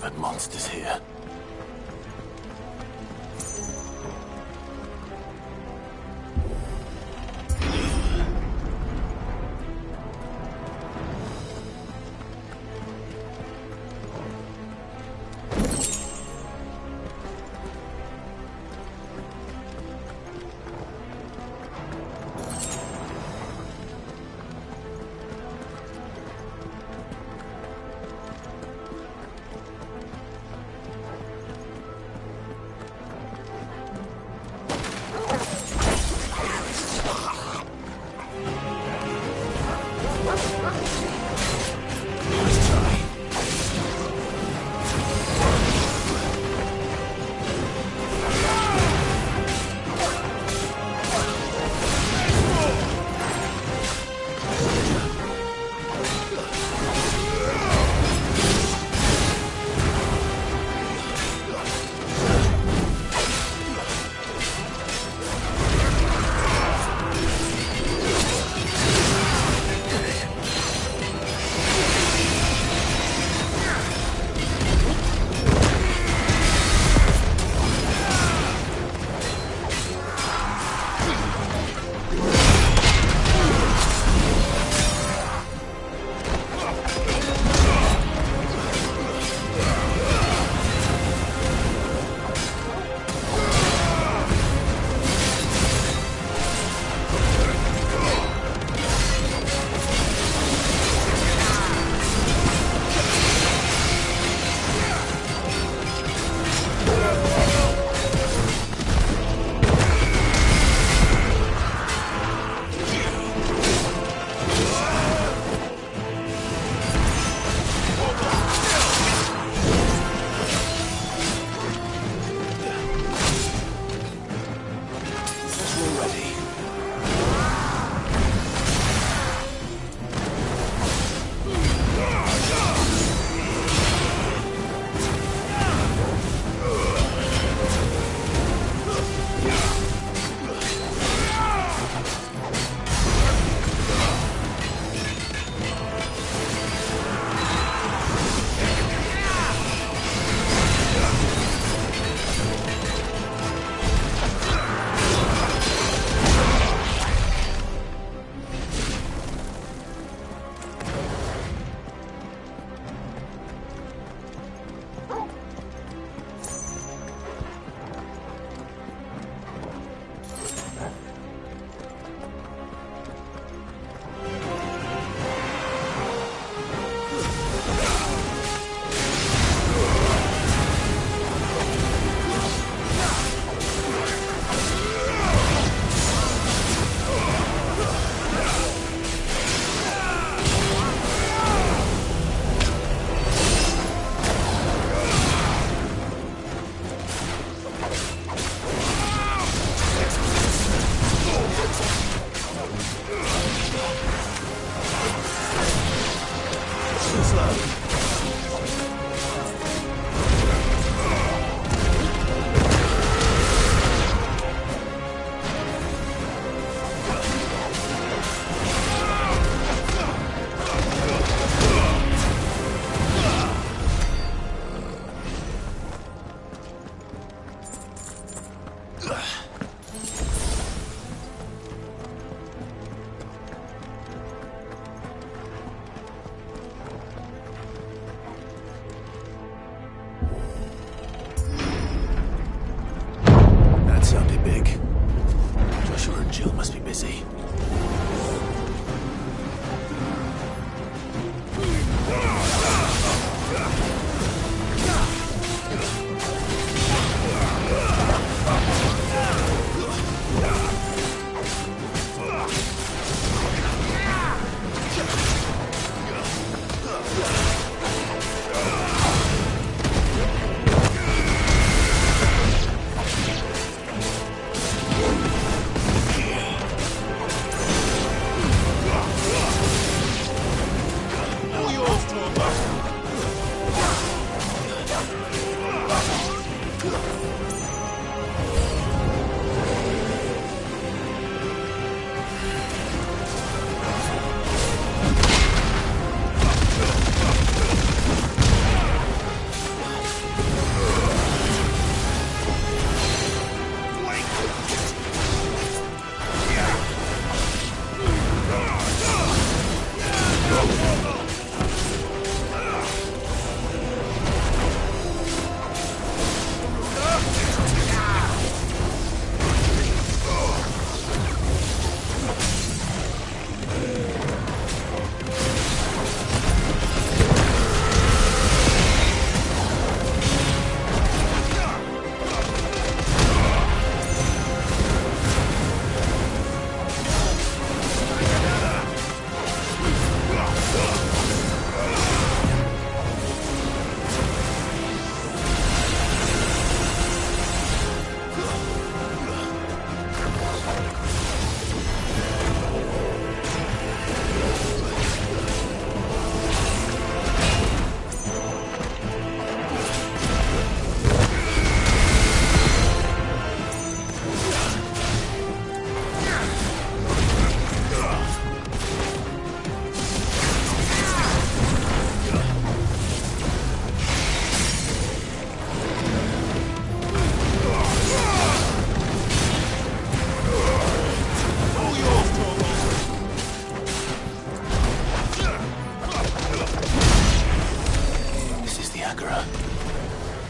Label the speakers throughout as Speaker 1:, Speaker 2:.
Speaker 1: That monster's here.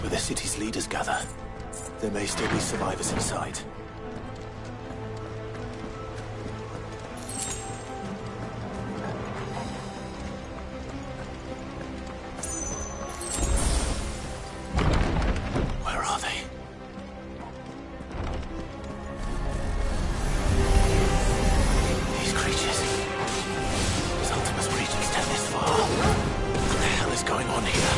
Speaker 1: where the city's leaders gather. There may still be survivors inside. Where are they? These creatures. Ultima's reach extend this far. What the hell is going on here?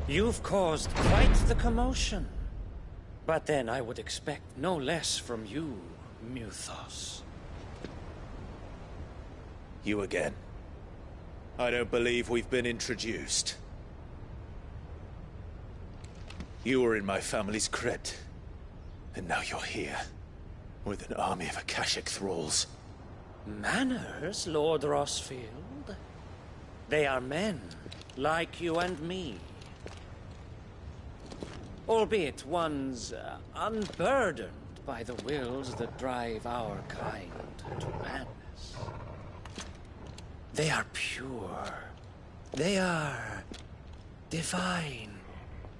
Speaker 2: You've caused quite the commotion. But then I would expect no less from you, Muthos.
Speaker 1: You again. I don't believe we've been introduced. You were in my family's crypt. And now you're here. With an army of Akashic thralls.
Speaker 2: Manners, Lord Rossfield? They are men, like you and me. Albeit ones unburdened by the wills that drive our kind to madness. They are pure. They are divine.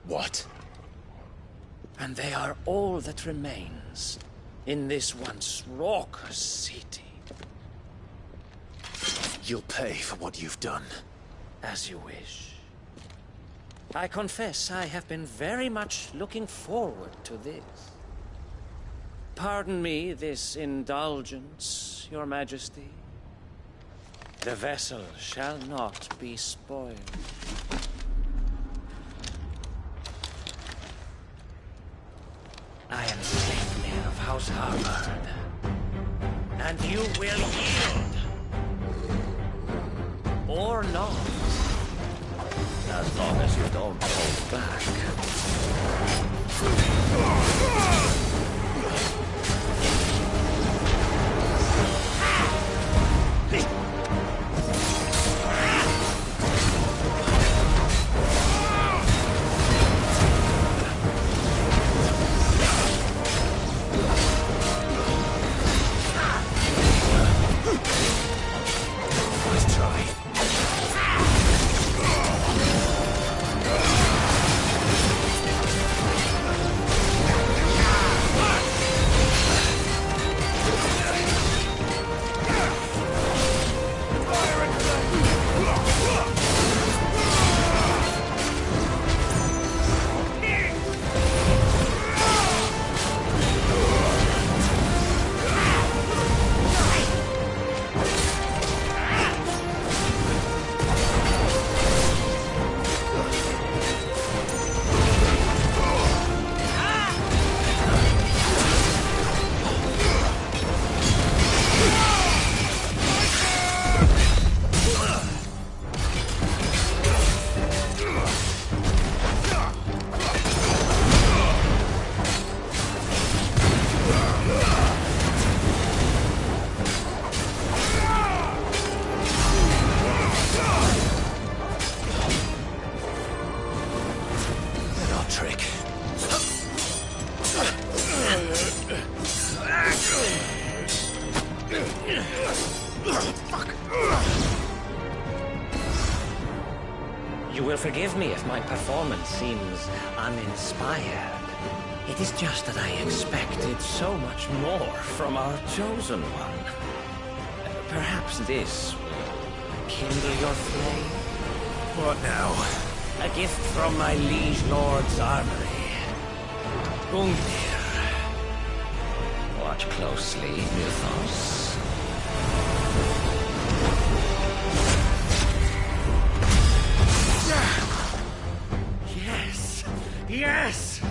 Speaker 1: What?
Speaker 2: And they are all that remains in this once raucous city.
Speaker 1: You'll pay for what you've done.
Speaker 2: As you wish. I confess I have been very much looking forward to this. Pardon me this indulgence, Your Majesty. The vessel shall not be spoiled. I am Sleipnir of House Harvard, and you will yield. Or not. As long as you don't hold back.
Speaker 1: Fuck!
Speaker 2: You will forgive me if my performance seems uninspired. It is just that I expected so much more from our chosen one. Perhaps this will kindle your flame?
Speaker 1: What now?
Speaker 2: A gift from my liege lord's armory. Gungnir. Watch closely, Mythos. Yes! Yes!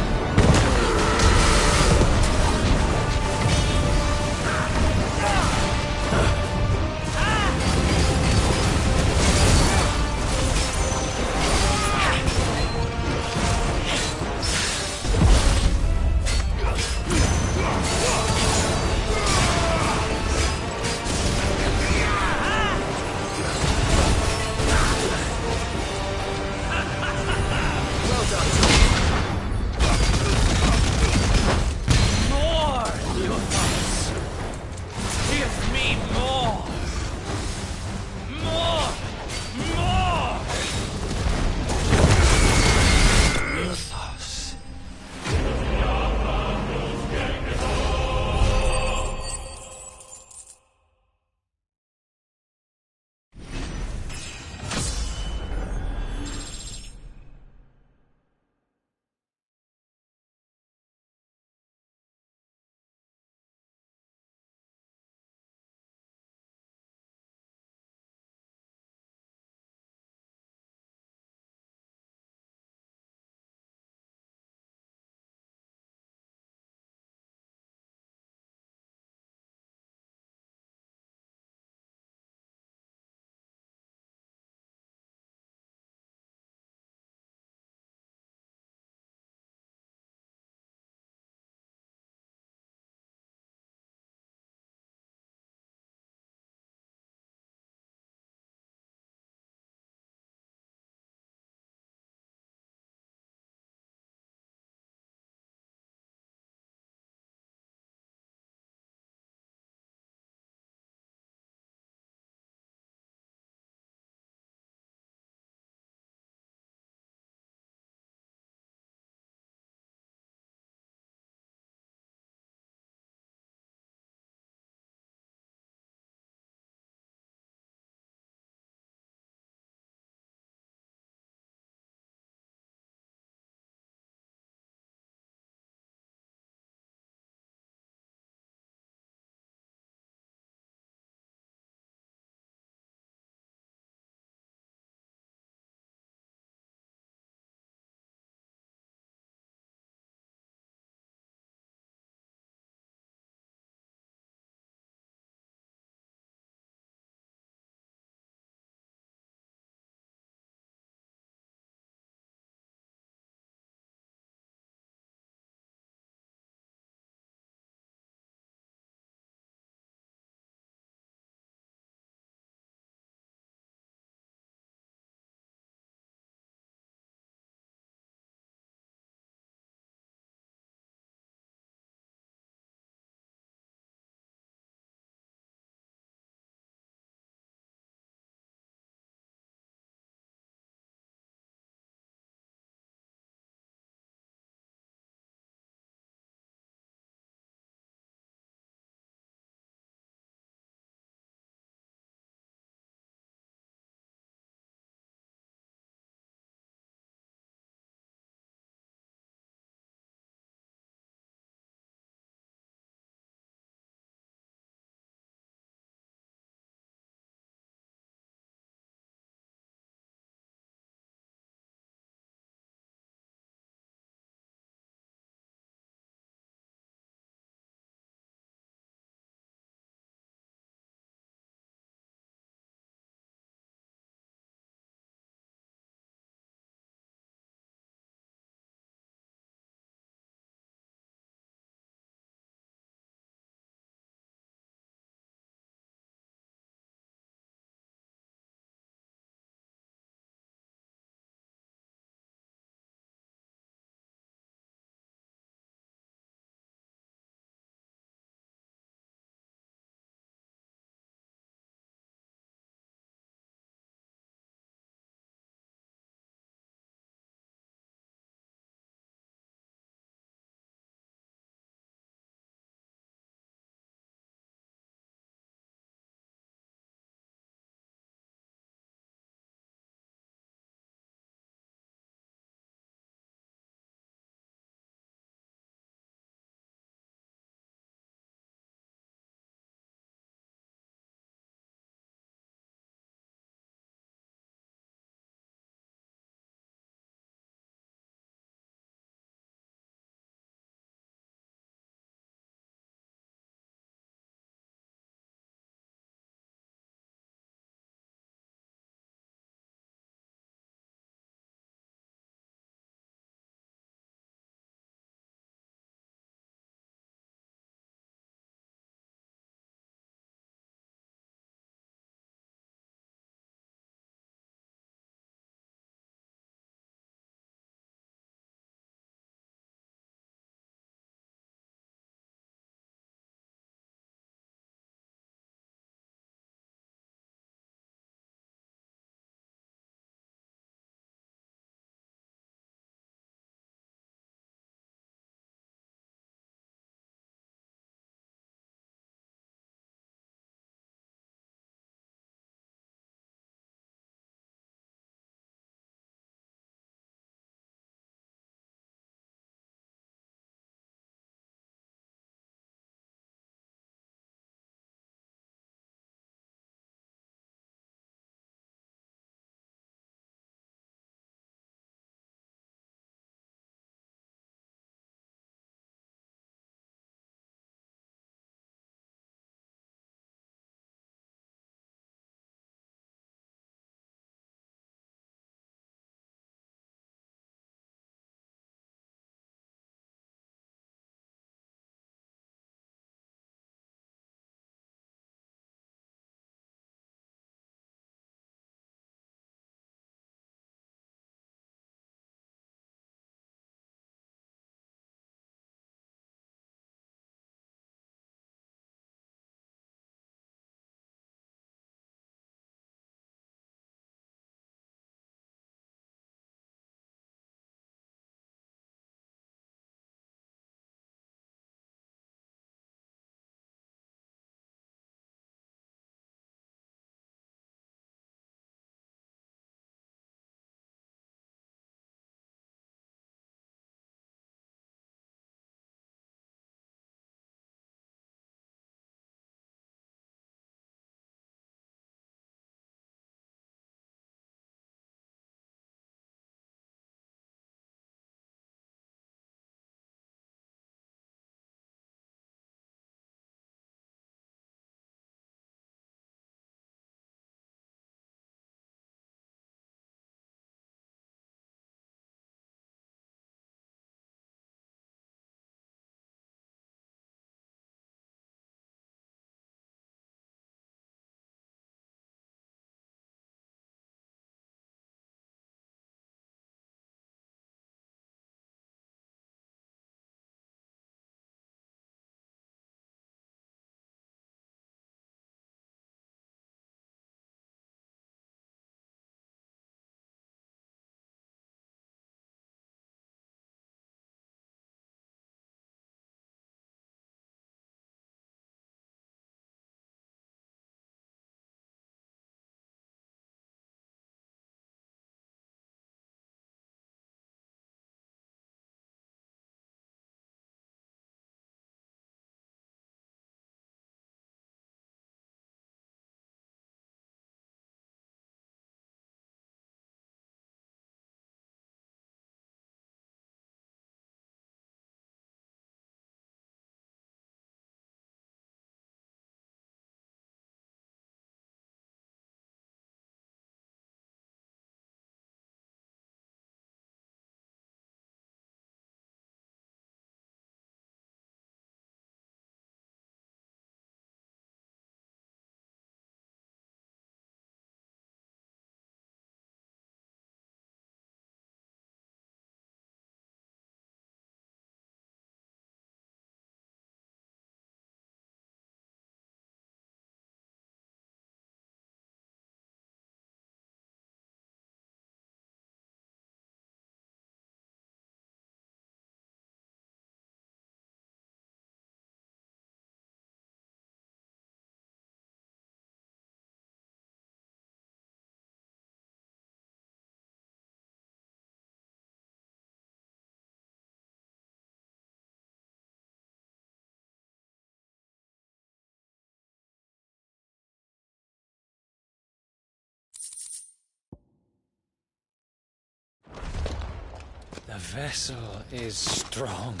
Speaker 3: The vessel is strong.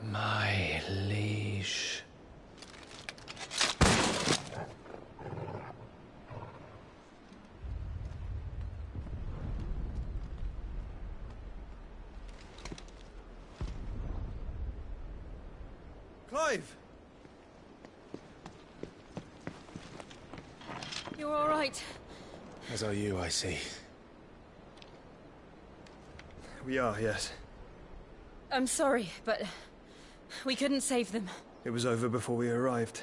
Speaker 3: My liege.
Speaker 4: Clive!
Speaker 5: You're all right.
Speaker 1: As are you, I see.
Speaker 4: We are, yes.
Speaker 5: I'm sorry, but we couldn't save them.
Speaker 4: It was over before we arrived.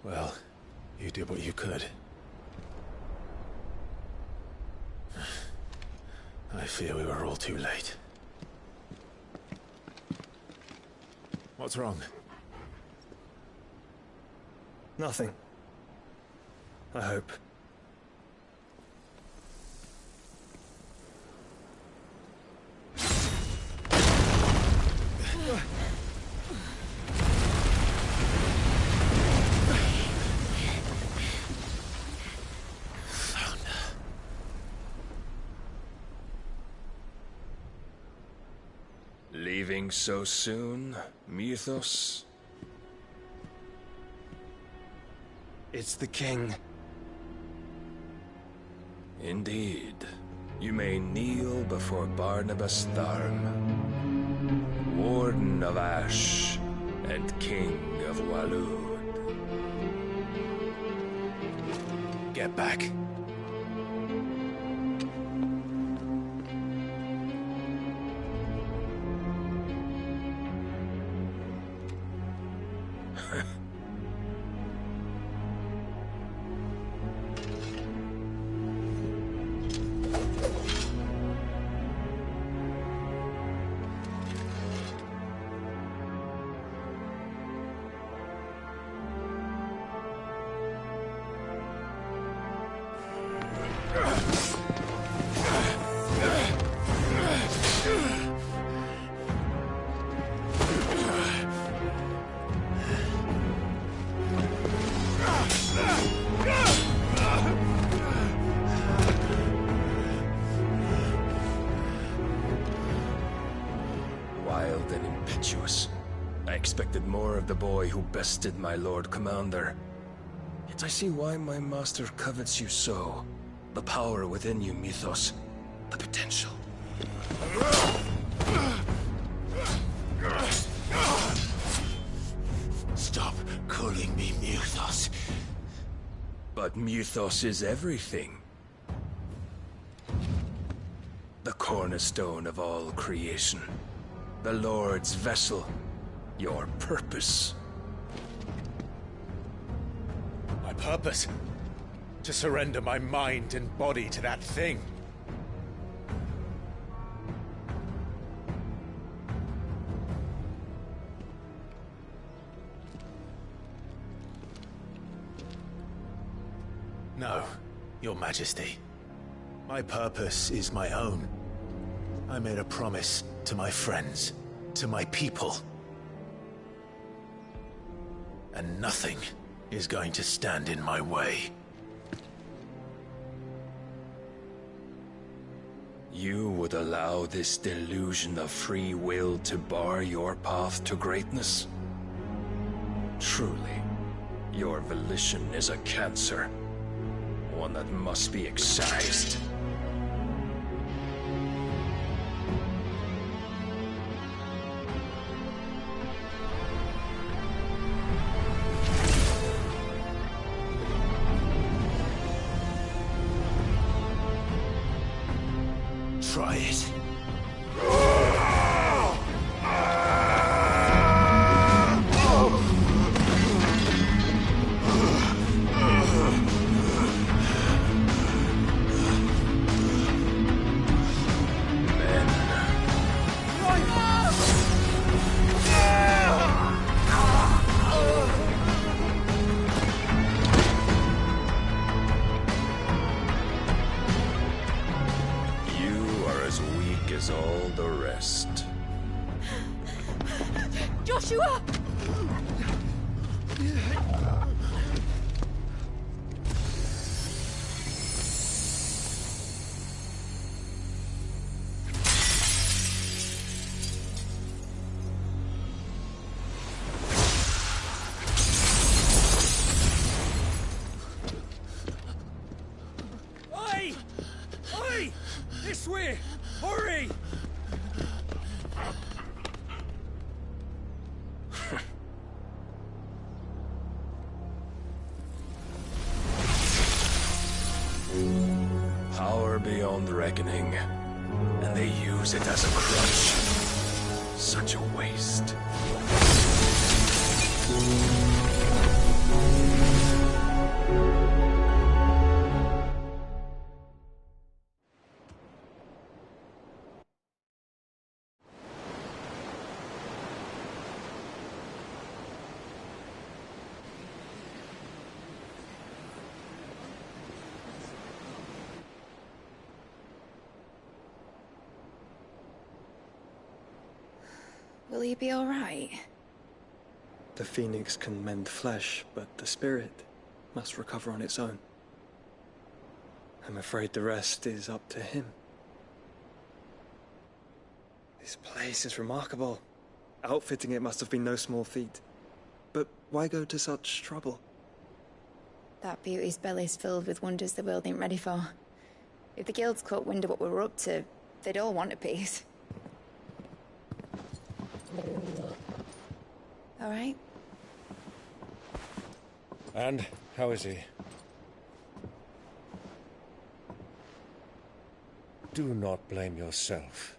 Speaker 1: Well, you did what you could. I fear we were all too late. What's wrong?
Speaker 4: Nothing. I hope.
Speaker 6: Leaving so soon, Mythos?
Speaker 4: It's the king.
Speaker 6: Indeed. You may kneel before Barnabas Tharm, Warden of Ash and King of Waloed.
Speaker 1: Get back.
Speaker 6: Wild and impetuous. I expected more of the boy who bested my Lord Commander. Yet I see why my master covets you so. The power within you, Mythos. The potential.
Speaker 1: Stop calling me Mythos.
Speaker 6: But Mythos is everything. The cornerstone of all creation. The Lord's vessel. Your purpose.
Speaker 1: My purpose? To surrender my mind and body to that thing. No, Your Majesty. My purpose is my own. I made a promise to my friends, to my people. And nothing is going to stand in my way.
Speaker 6: You would allow this delusion of free will to bar your path to greatness? Truly, your volition is a cancer. One that must be excised.
Speaker 1: Try it.
Speaker 6: As all the rest.
Speaker 5: Joshua!
Speaker 6: beyond reckoning, and they use it as a crutch. Such a waste.
Speaker 7: Will he be all right?
Speaker 4: The phoenix can mend flesh, but the spirit must recover on its own. I'm afraid the rest is up to him. This place is remarkable. Outfitting it must have been no small feat. But why go to such trouble?
Speaker 7: That beauty's belly's filled with wonders the world ain't ready for. If the guilds caught wind of what we were up to, they'd all want a piece. All right?
Speaker 3: And how is he? Do not blame yourself.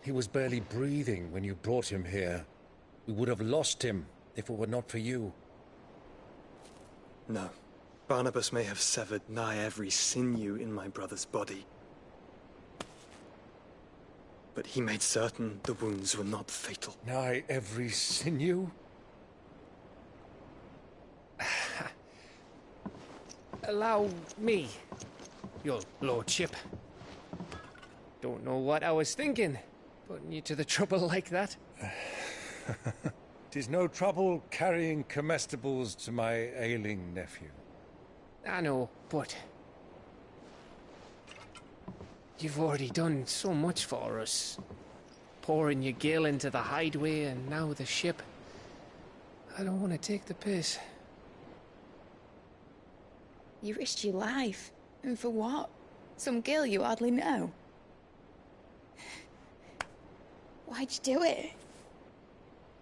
Speaker 3: He was barely breathing when you brought him here. We would have lost him if it were not for you.
Speaker 4: No. Barnabas may have severed nigh every sinew in my brother's body. But he made certain the wounds were not fatal.
Speaker 3: Nigh every sinew?
Speaker 8: Allow me, your lordship. Don't know what I was thinking, putting you to the trouble like that.
Speaker 3: 'Tis no trouble carrying comestibles to my ailing nephew.
Speaker 8: I know, but you've already done so much for us. Pouring your gil into the hideaway and now the ship. I don't want to take the piss.
Speaker 7: You risked your life. And for what? Some girl you hardly know. Why'd you do it?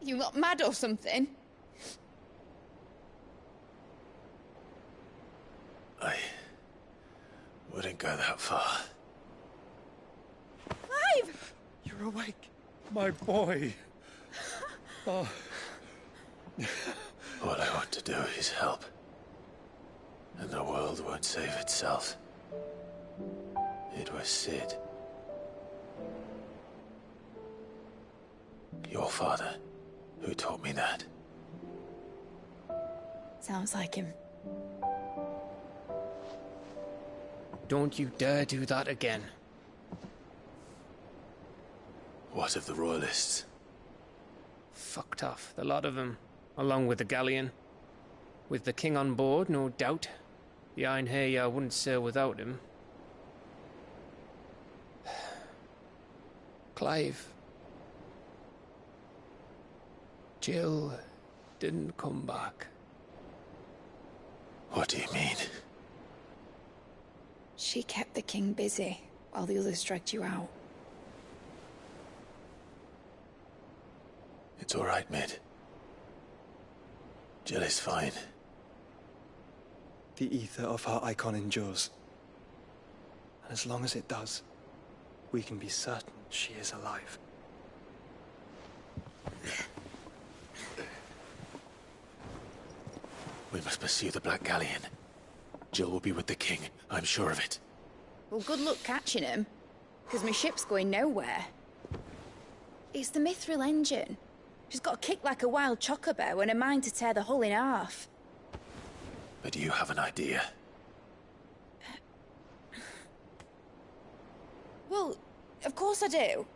Speaker 7: You got mad or something?
Speaker 1: I wouldn't go that far.
Speaker 7: Clive!
Speaker 3: You're awake, my boy. Oh.
Speaker 1: All I want to do is help. And the world won't save itself. It was Sid. Your father, who taught me that.
Speaker 7: Sounds like him.
Speaker 8: Don't you dare do that again.
Speaker 1: What of the Royalists?
Speaker 8: Fucked off, the lot of them, along with the galleon. With the king on board, no doubt. The Iron Hair wouldn't sail without him. Clive. Jill didn't come back.
Speaker 1: What do you mean?
Speaker 7: She kept the king busy while the others dragged you out.
Speaker 1: It's all right, Mid. Jill is fine.
Speaker 4: The ether of her icon endures. And as long as it does, we can be certain she is alive.
Speaker 1: We must pursue the Black Galleon. Jill will be with the king, I'm sure of it.
Speaker 7: Well, good luck catching him, because my ship's going nowhere. It's the Mithril engine. She's got a kick like a wild chocobo and a mind to tear the hull in half.
Speaker 1: But do you have an idea?
Speaker 7: Well, of course I do.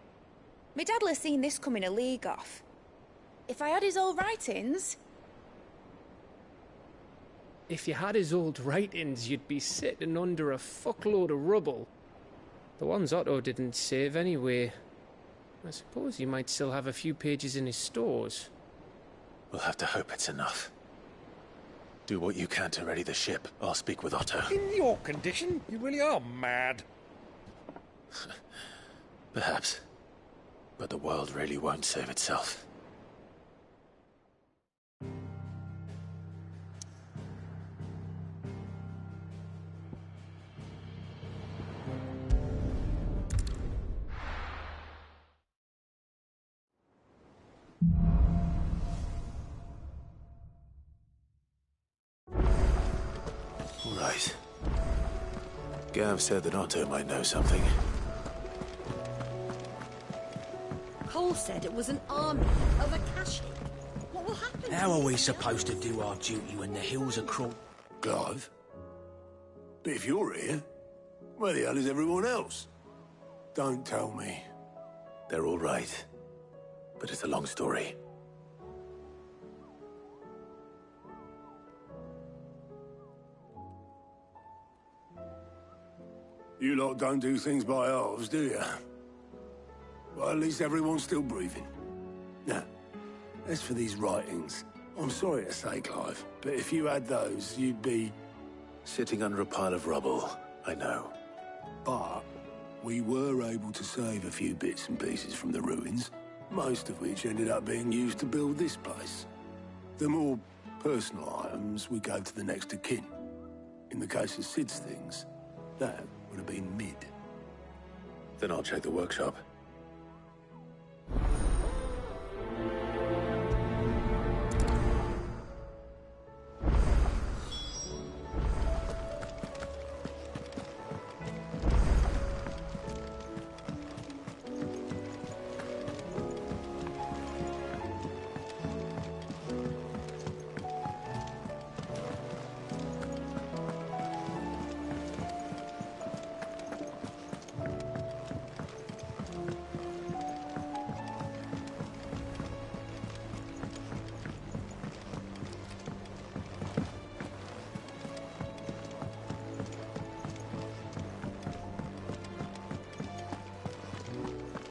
Speaker 7: My dad'll have seen this coming a league off. If I had his old writings...
Speaker 8: If you had his old writings, you'd be sitting under a fuckload of rubble. The ones Otto didn't save anyway. I suppose he might still have a few pages in his stores.
Speaker 1: We'll have to hope it's enough. Do what you can to ready the ship. I'll speak with Otto.
Speaker 3: In your condition, you really are mad.
Speaker 1: Perhaps. But the world really won't save itself. Right. Gav said that Otto might know something.
Speaker 9: Cole said it was an army of Akashi. What will happen?
Speaker 10: How are we supposed to do our duty when the hills are crawling?
Speaker 11: Clive? But if you're here, where the hell is everyone else? Don't tell me.
Speaker 1: They're all right. But it's a long story.
Speaker 11: You lot don't do things by halves, do you? Well, at least everyone's still breathing. Now, as for these writings, I'm sorry to say, Clive, but if you had those, you'd be...
Speaker 1: Sitting under a pile of rubble, I know.
Speaker 11: But we were able to save a few bits and pieces from the ruins, most of which ended up being used to build this place. The more personal items we gave to the next of kin. In the case of Sid's things, that would have been mid.
Speaker 1: Then I'll check the workshop.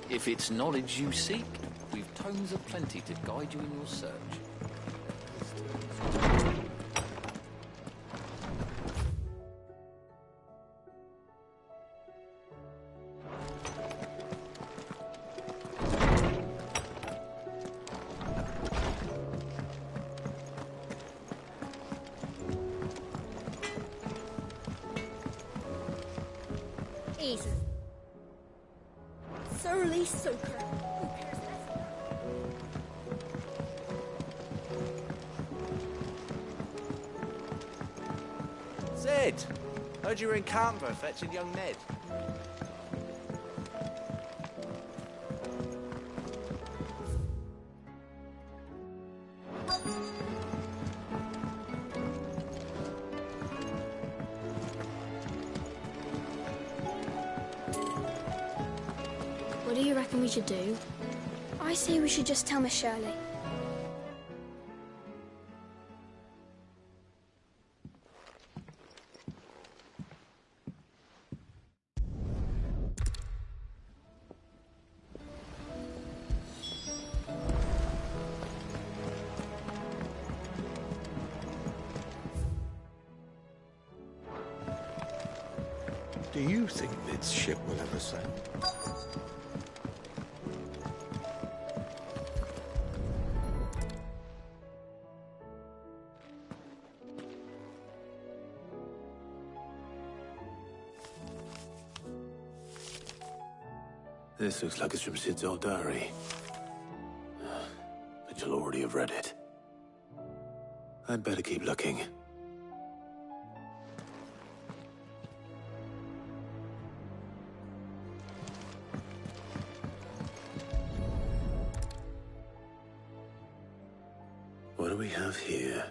Speaker 12: If it's knowledge you seek, we've tomes aplenty to guide you in your search.
Speaker 9: Easy. Surly soaker.
Speaker 13: Sid! Heard you were in Canberra fetching young Ned.
Speaker 14: What do you reckon we should do? I say we should just tell Miss Shirley.
Speaker 3: Do you think Mid's ship will ever sail?
Speaker 1: This looks like it's from Sid's old diary. But you'll already have read it. I'd better keep looking. What do we have here?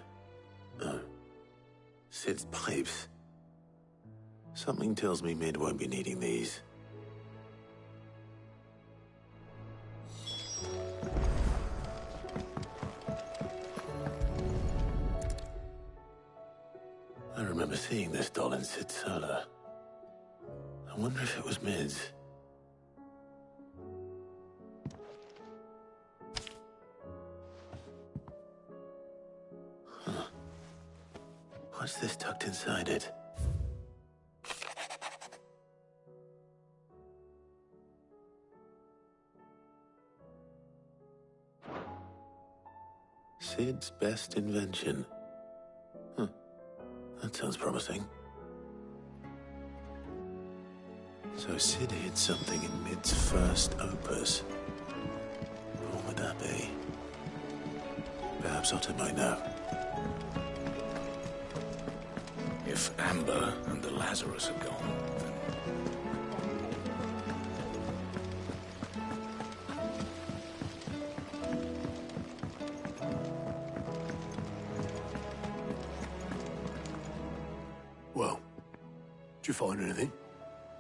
Speaker 1: Oh. Sid's pipes. Something tells me Mid won't be needing these. I remember seeing this doll in Sid's cellar. I wonder if it was Mid's. Huh. What's this tucked inside it? Sid's best invention. Huh. That sounds promising. So Sid hid something in Mid's first opus. What would that be? Perhaps Otto might know.
Speaker 10: If Amber and the Lazarus are gone, then...
Speaker 11: Well, did you find anything?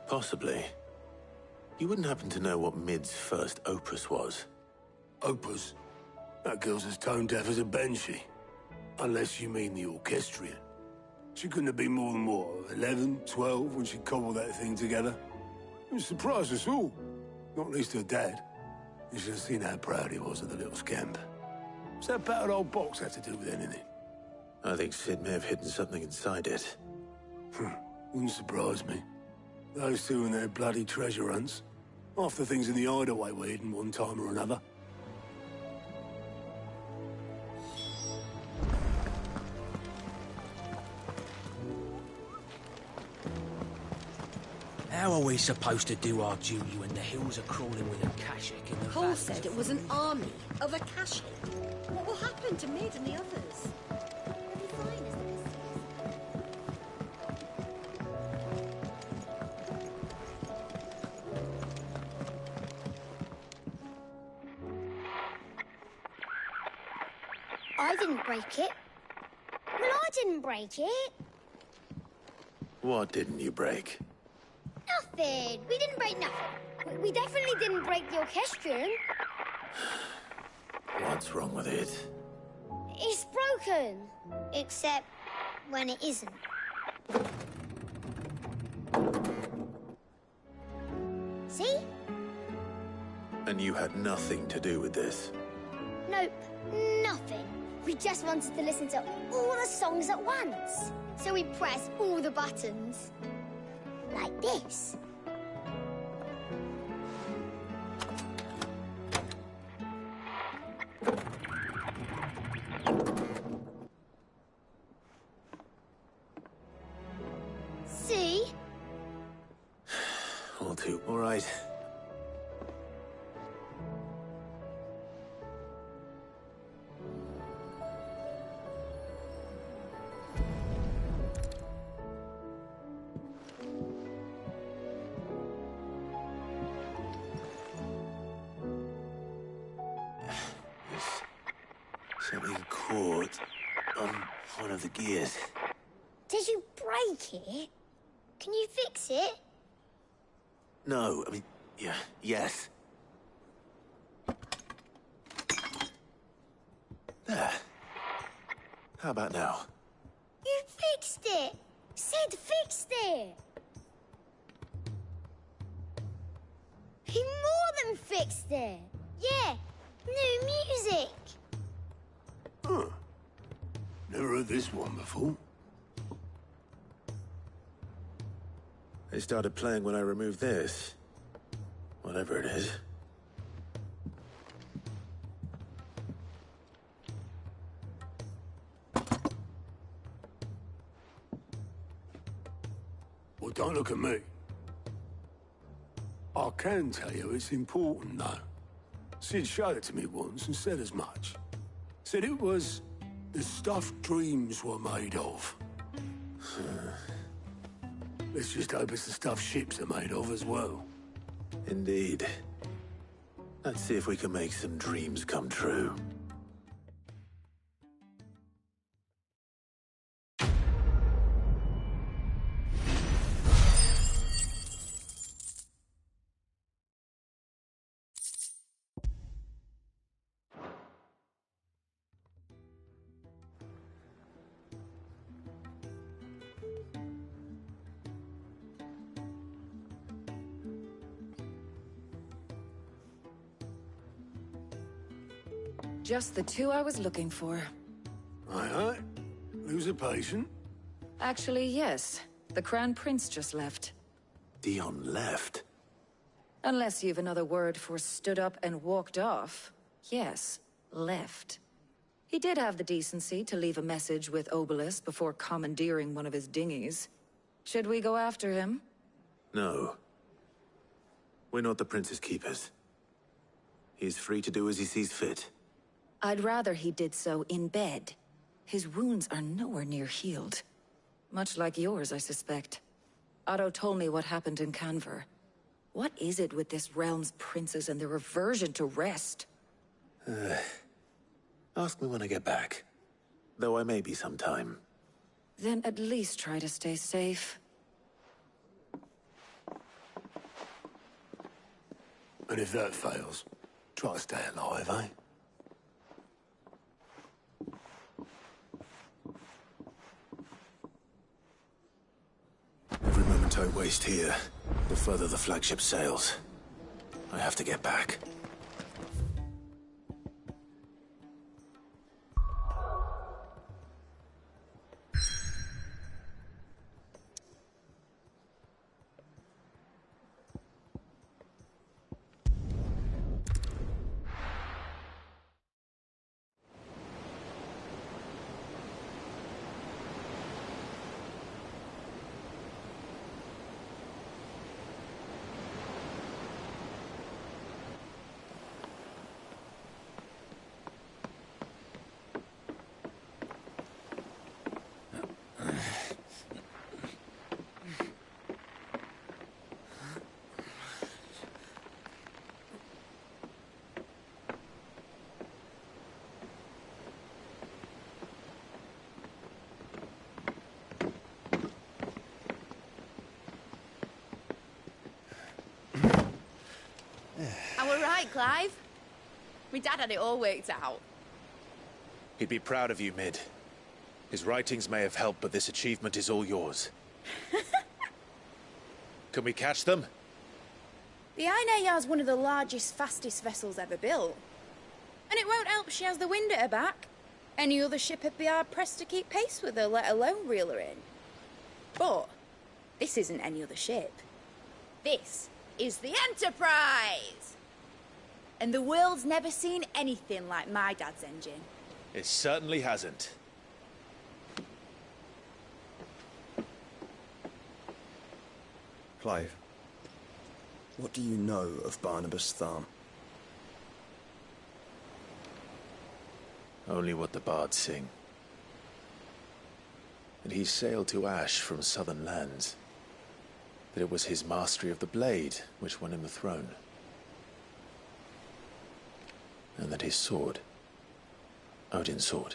Speaker 1: Possibly. You wouldn't happen to know what Mid's first opus was?
Speaker 11: Opus? That girl's as tone deaf as a banshee. Unless you mean the orchestrion. She couldn't have been more than, what, 11, 12 when she cobbled that thing together? It surprised us all. Not least her dad. You should have seen how proud he was of the little scamp. What's that battered old box have to do with anything?
Speaker 1: I think Sid may have hidden something inside it.
Speaker 11: Wouldn't surprise me. Those two and their bloody treasure hunts. Half the things in the hideaway were hidden one time or another.
Speaker 10: How are we supposed to do our duty when the hills are crawling with Akashic in the
Speaker 9: Cole
Speaker 10: valleys?
Speaker 9: said it was an army of Akashic. What will happen to Mid and the others?
Speaker 14: I didn't break it. Well, I didn't break it.
Speaker 1: What didn't you break?
Speaker 14: Nothing. We didn't break nothing. We definitely didn't break the orchestrion.
Speaker 1: What's wrong with it?
Speaker 14: It's broken. Except when it isn't. See?
Speaker 1: And you had nothing to do with this?
Speaker 14: Nope, nothing. We just wanted to listen to all the songs at once. So we pressed all the buttons. Like this. See?
Speaker 1: All right. Something caught on one of the gears.
Speaker 14: Did you break it? Can you fix it?
Speaker 1: No, I mean, yeah, yes. There. How about now?
Speaker 14: You fixed it! Sid fixed it! He more than fixed it! Yeah, new music!
Speaker 11: Huh. Never heard this one before.
Speaker 1: They started playing when I removed this. Whatever it is.
Speaker 11: Well, don't look at me. I can tell you it's important, though. Sid showed it to me once and said as much. Said it was the stuff dreams were made of. Let's just hope it's the stuff ships are made of as well.
Speaker 1: Indeed. Let's see if we can make some dreams come true.
Speaker 15: Just the two I was looking for.
Speaker 11: Aye. Lose a patient?
Speaker 15: Actually, yes. The Crown Prince just left.
Speaker 1: Dion left?
Speaker 15: Unless you've another word for stood up and walked off. Yes, left. He did have the decency to leave a message with Obelisk before commandeering one of his dinghies. Should we go after him?
Speaker 1: No. We're not the Prince's keepers. He's free to do as he sees fit.
Speaker 15: I'd rather he did so in bed. His wounds are nowhere near healed. Much like yours, I suspect. Otto told me what happened in Canver. What is it with this realm's princes and their aversion to rest?
Speaker 1: Ask me when I get back. Though I may be some time.
Speaker 15: Then at least try to stay safe.
Speaker 11: And if that fails, try to stay alive, eh?
Speaker 1: Every moment I waste here, the further the flagship sails. I have to get back.
Speaker 7: I were right, Clive. My dad had it all worked out.
Speaker 1: He'd be proud of you, Mid. His writings may have helped, but this achievement is all yours. Can we catch them?
Speaker 7: The Ainayar's one of the largest, fastest vessels ever built. And it won't help she has the wind at her back. Any other ship would be hard-pressed to keep pace with her, let alone reel her in. But this isn't any other ship. This is the Enterprise! And the world's never seen anything like my dad's engine.
Speaker 1: It certainly hasn't.
Speaker 4: Clive, what do you know of Barnabas Tharm?
Speaker 1: Only what the bards sing. And he sailed to Ash from southern lands. That it was his mastery of the blade which won him the throne. And that his sword, Odin's sword,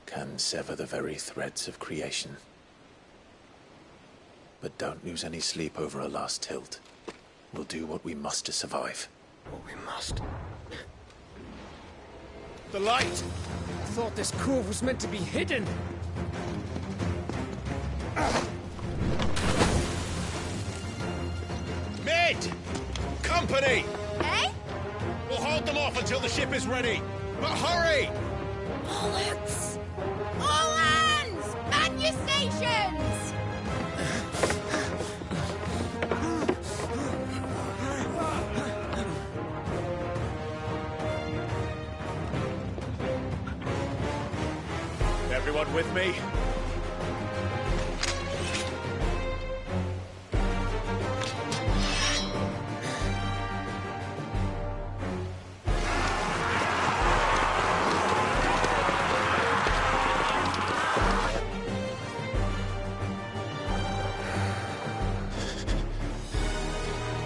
Speaker 1: can sever the very threads of creation. But don't lose any sleep over a last tilt. We'll do what we must to survive.
Speaker 4: What we must.
Speaker 8: The light! I thought this cove was meant to be hidden.
Speaker 1: Mid! Company!
Speaker 7: Eh?
Speaker 1: We'll hold them off until the ship is ready. But hurry!
Speaker 7: Bollocks! All hands! Man your stations!
Speaker 1: Everyone with me?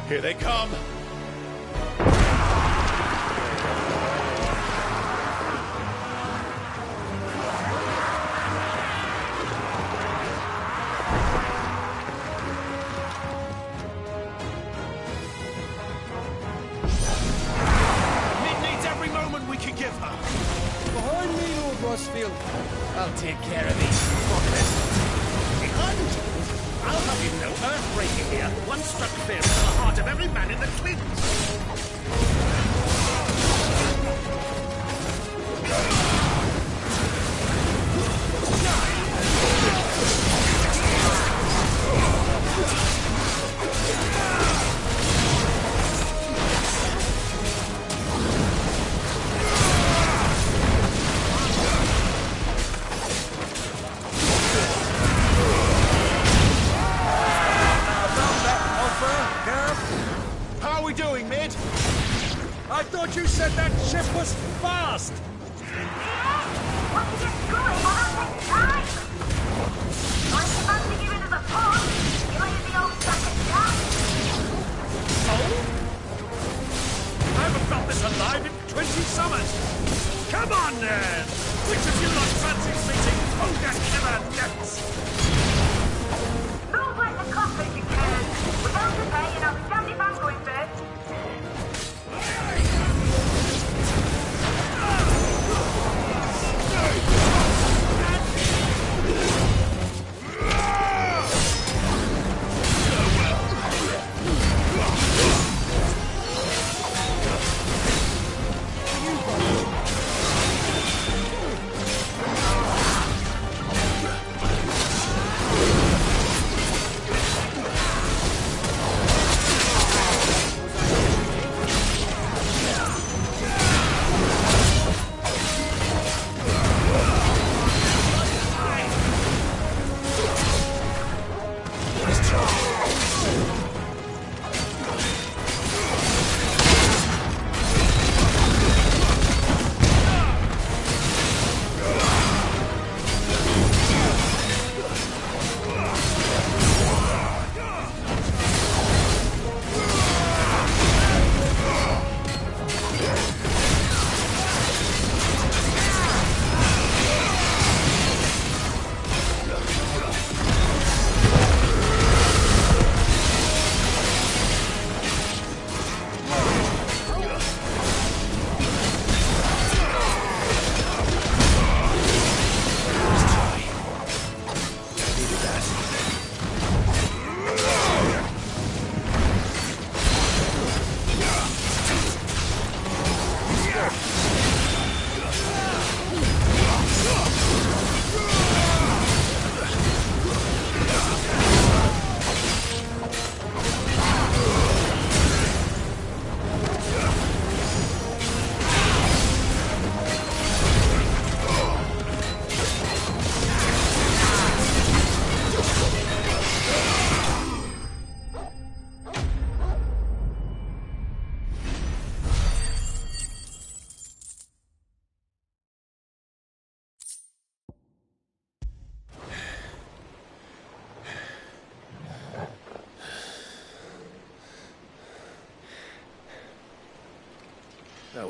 Speaker 1: Here they come!
Speaker 8: I'll take care of these fuckers.
Speaker 16: Behind you? I'll have you know earth-breaking here. One struck fear into the heart of every man in the Clints. I thought you said that ship was fast!
Speaker 14: What are you doing? We're having time!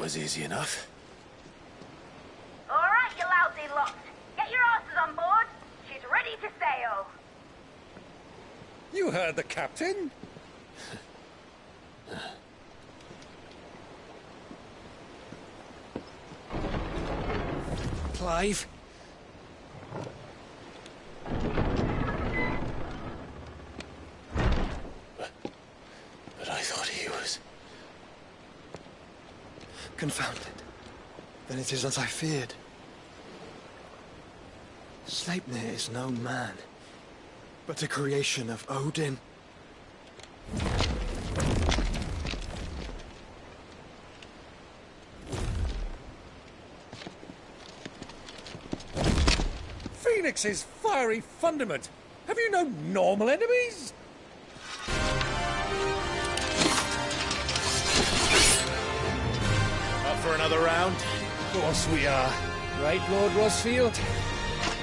Speaker 1: was easy enough.
Speaker 17: All right, you lousy lot. Get your asses on board. She's ready to sail.
Speaker 3: You heard the captain.
Speaker 8: Clive?
Speaker 1: But I thought he was...
Speaker 4: Confounded. Then it is as I feared. Sleipnir is no man, but a creation of Odin.
Speaker 3: Phoenix's fiery fundament. Have you no normal enemies?
Speaker 1: Up for another round?
Speaker 8: Of course we are. Right, Lord Rosfield?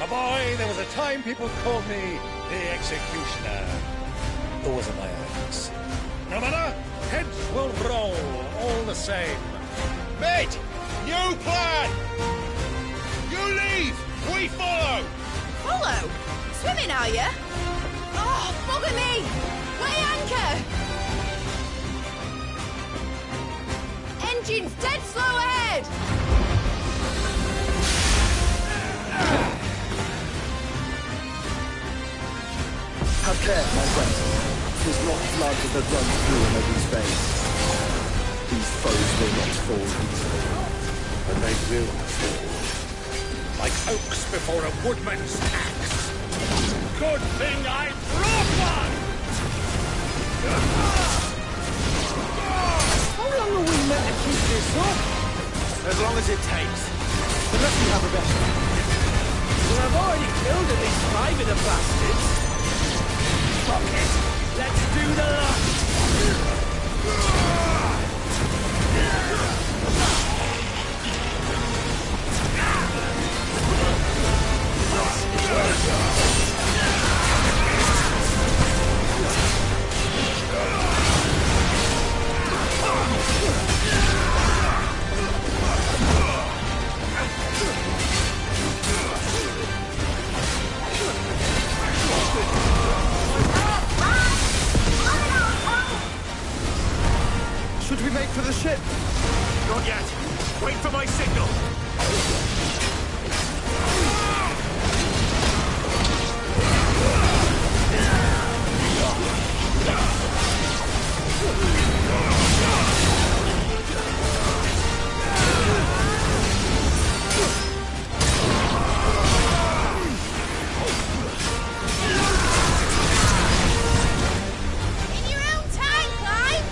Speaker 3: My boy, there was a time people called me the Executioner. Those are my acts. No matter, heads will roll all the same.
Speaker 16: Mate, new plan! You leave, we follow!
Speaker 7: Follow? Swimming, are you? Oh, bugger me! Weigh anchor! Engine's dead slow ahead!
Speaker 18: Have care, my friends. 'Tis not blood that runs through Odin's veins. These foes will not fall easily.
Speaker 3: But they will fall. Like oaks before a woodman's axe.
Speaker 16: Good thing I brought one!
Speaker 8: How long are we meant to keep this up?
Speaker 13: As long as it takes.
Speaker 4: Unless we have a better.
Speaker 8: Well, I've already killed at least 5 of the bastards. Fuck it. Let's do the lot.
Speaker 4: Should we make for the ship?
Speaker 16: Not yet. Wait for my signal.
Speaker 7: In your own time, Clive!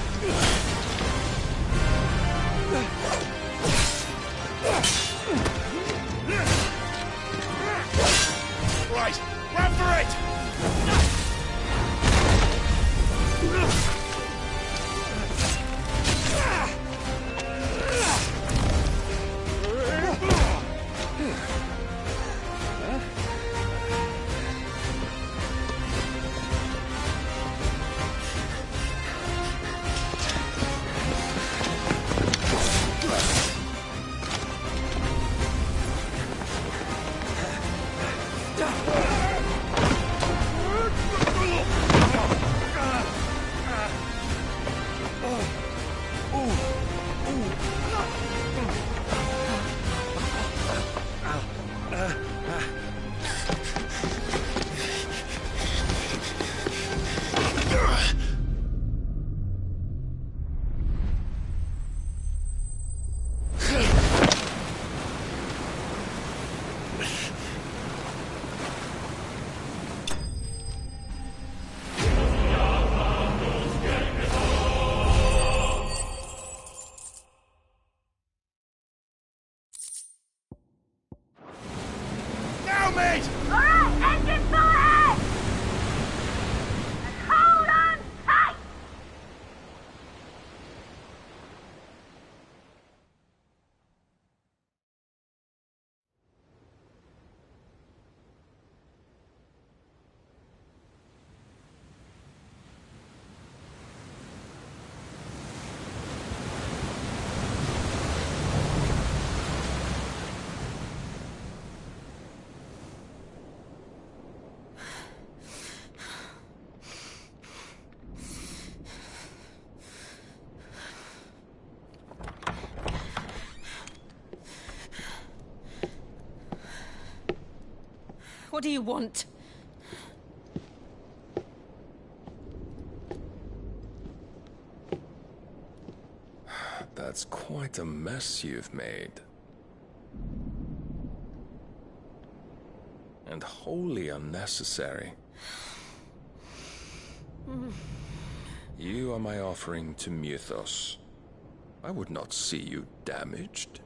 Speaker 5: What do you want?
Speaker 6: That's quite a mess you've made. And wholly unnecessary. You are my offering to Mythos. I would not see you damaged.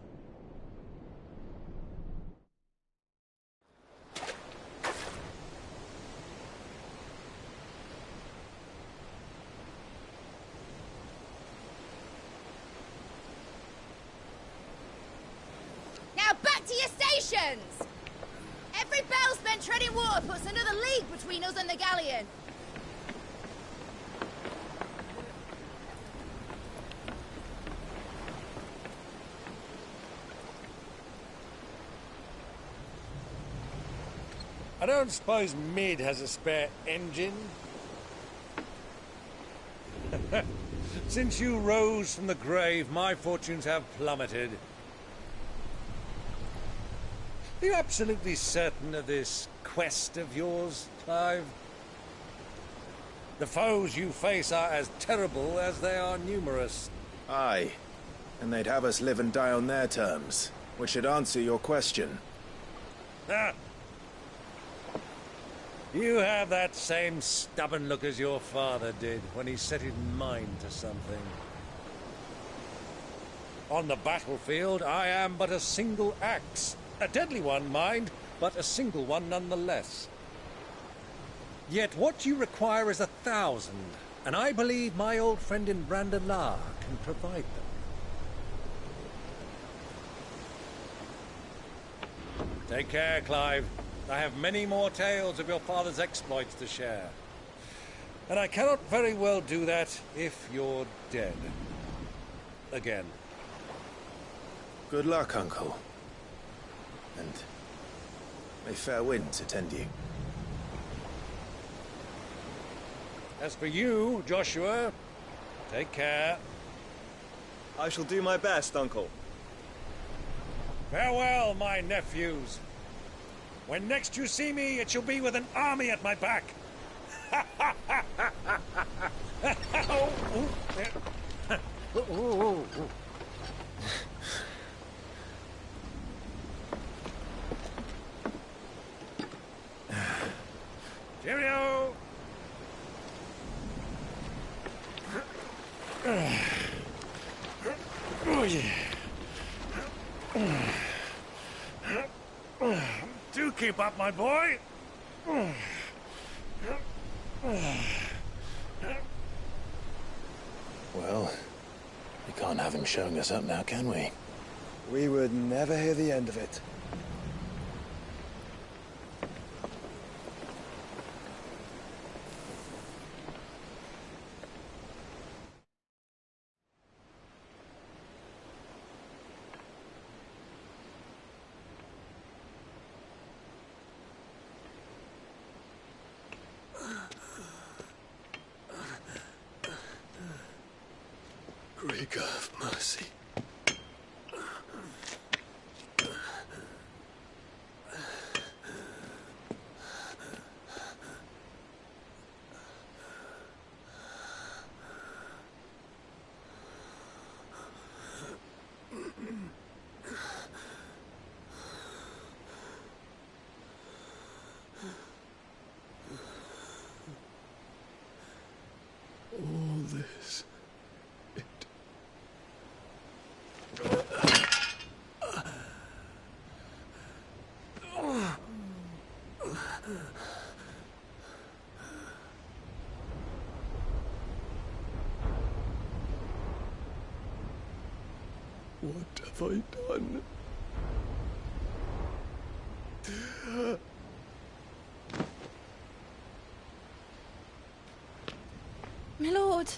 Speaker 7: Now back to your stations! Every bell spent treading water puts another league between us and the galleon.
Speaker 3: I don't suppose Mid has a spare engine? Since you rose from the grave, my fortunes have plummeted. Are you absolutely certain of this quest of yours, Clive? The foes you face are as terrible as they are numerous.
Speaker 1: Aye. And they'd have us live and die on their terms, which should answer your question.
Speaker 3: Ah! You have that same stubborn look as your father did when he set his mind to something. On the battlefield, I am but a single axe. A deadly one, mind, but a single one nonetheless. Yet what you require is 1,000, and I believe my old friend in Brandalar can provide them. Take care, Clive. I have many more tales of your father's exploits to share. And I cannot very well do that if you're dead. Again.
Speaker 1: Good luck, Uncle. And may fair winds attend you.
Speaker 3: As for you, Joshua, take care.
Speaker 4: I shall do my best, Uncle.
Speaker 3: Farewell, my nephews. When next you see me, it shall be with an army at my back. Cheerio! Oh, yeah. Do keep up, my boy.
Speaker 1: Well, we can't have him showing us up now, can we?
Speaker 4: We would never hear the end of it.
Speaker 11: Greek of mercy. All this. What have I done?
Speaker 5: My lord.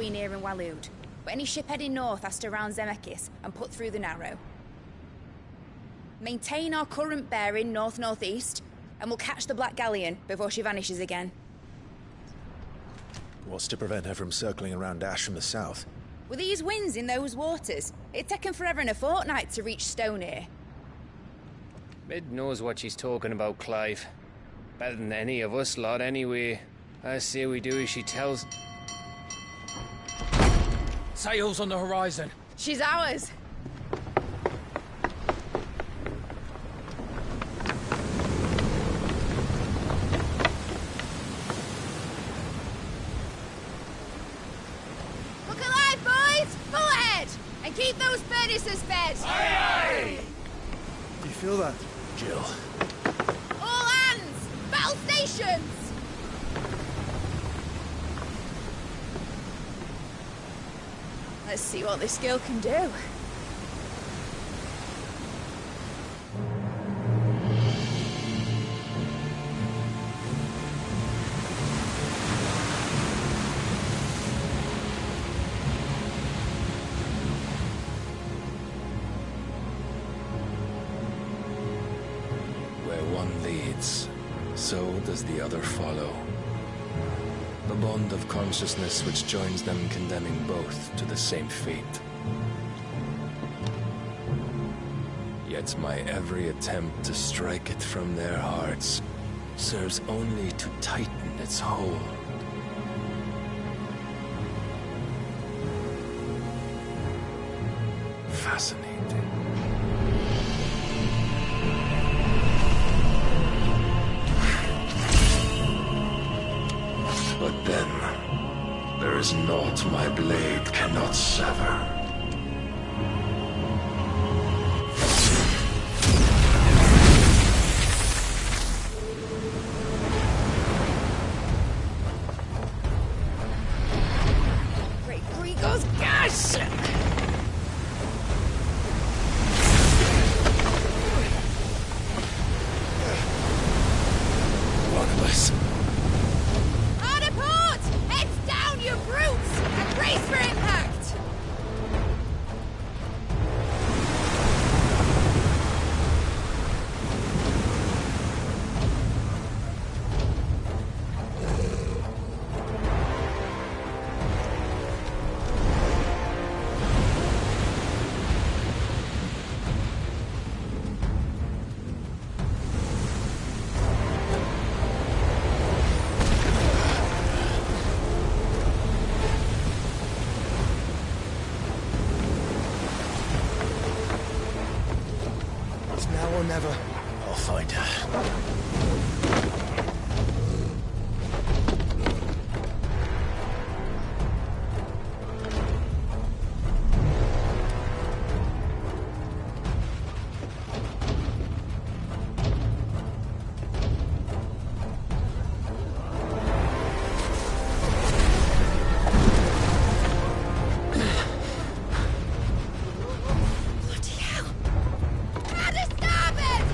Speaker 7: between here and Waloed. But any ship heading north has to round Zemeckis and put through the Narrow. Maintain our current bearing north-northeast, and we'll catch the Black Galleon before she vanishes again.
Speaker 1: What's to prevent her from circling around Ash from the south?
Speaker 7: With these winds in those waters, it'd take 'em forever and a fortnight to reach Stonehere.
Speaker 8: Mid knows what she's talking about, Clive. Better than any of us lot, anyway. I say we do as she tells.
Speaker 10: Sails on the horizon.
Speaker 7: She's ours. Look alive, boys! Full ahead! And keep those furnaces fed!
Speaker 4: Aye, aye! Do you feel that?
Speaker 1: Jill.
Speaker 7: All hands! Battle stations! Let's see what this girl can do.
Speaker 6: Where one leads, so does the other follow. The bond of consciousness which joins them condemning both to the same fate. Yet my every attempt to strike it from their hearts serves only to tighten its hold. Fascinating. But then, there is naught my blade cannot sever.
Speaker 7: Great Grigor's gosh!
Speaker 6: Barnabas.
Speaker 7: Hard apart! Heads down, you brutes! And brace for impact!
Speaker 4: It's now or never.
Speaker 1: I'll find her.
Speaker 7: Bloody hell! Out of starboard!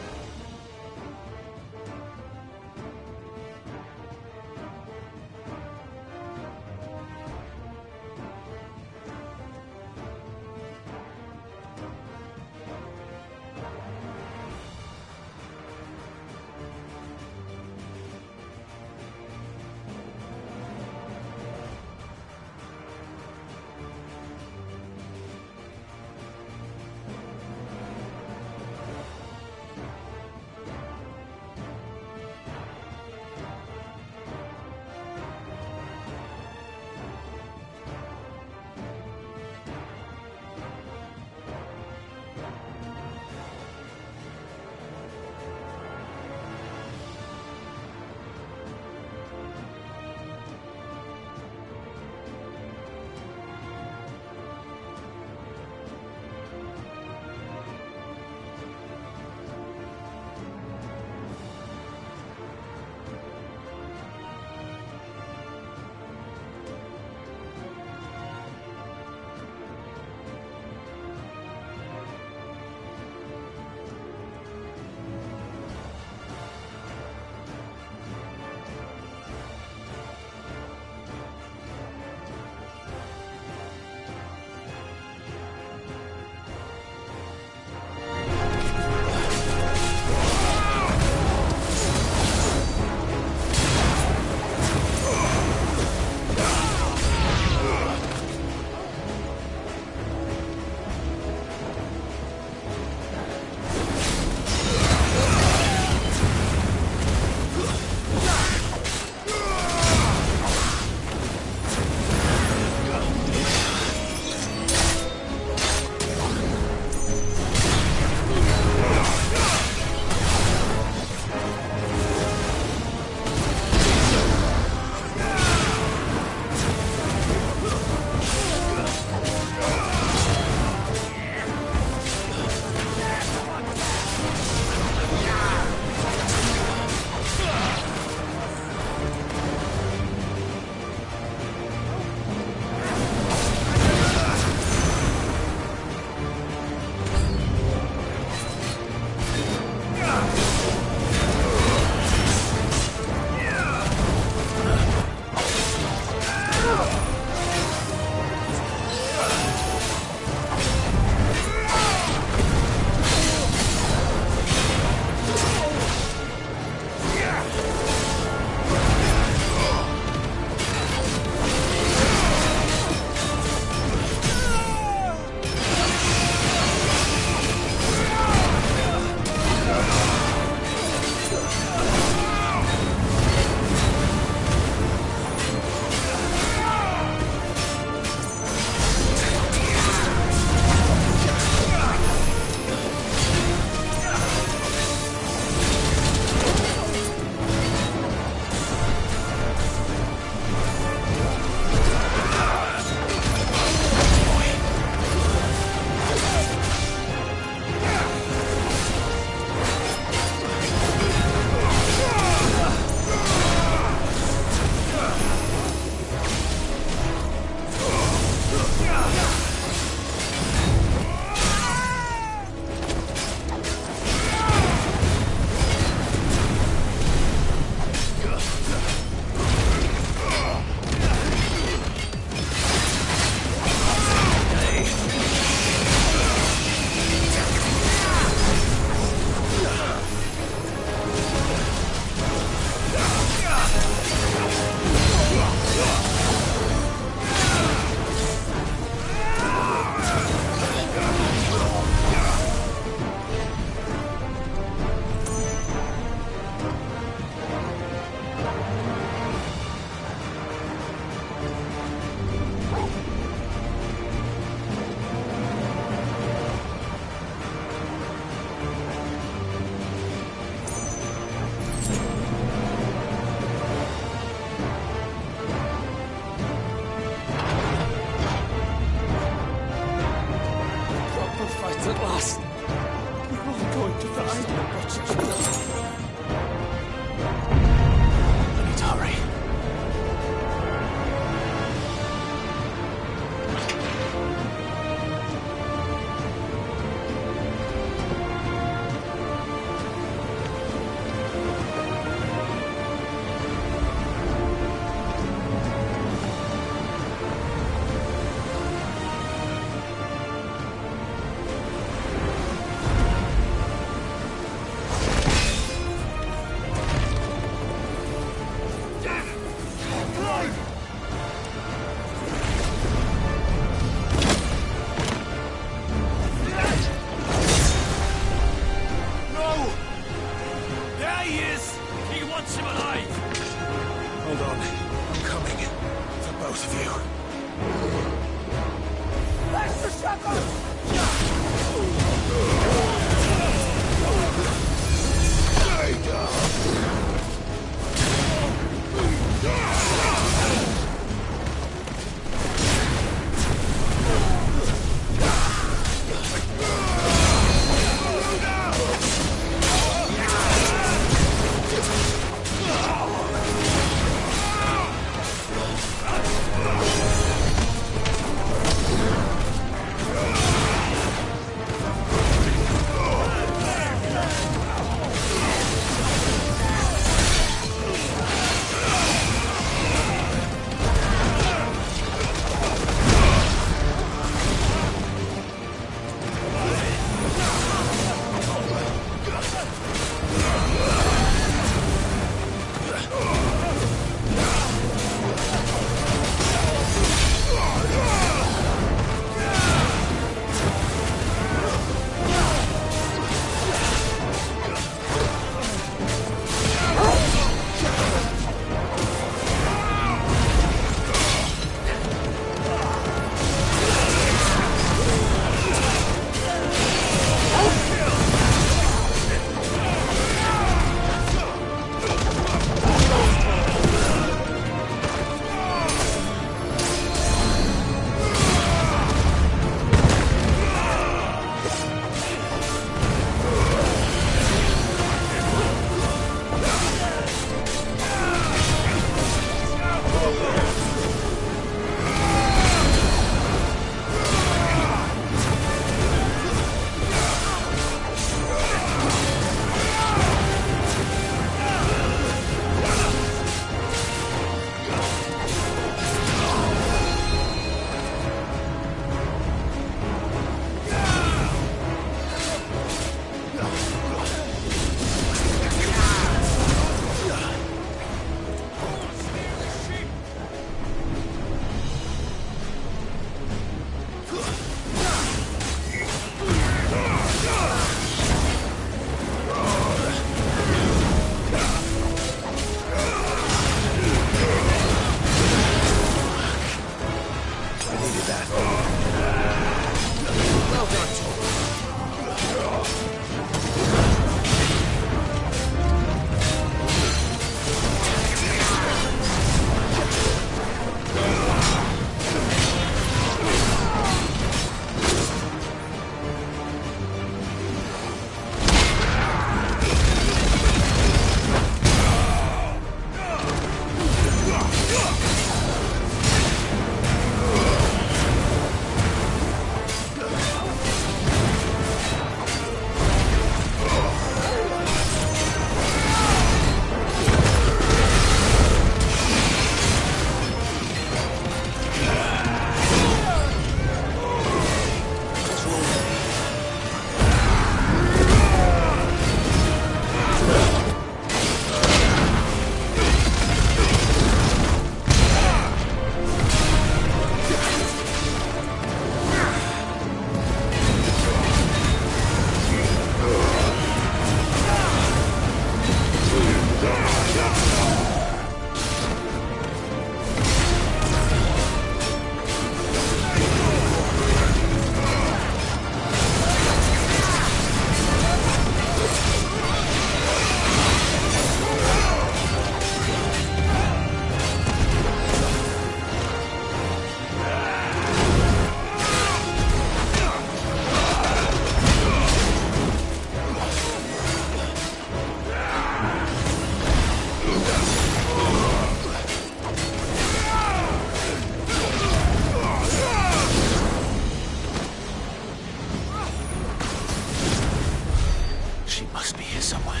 Speaker 1: She must be here somewhere.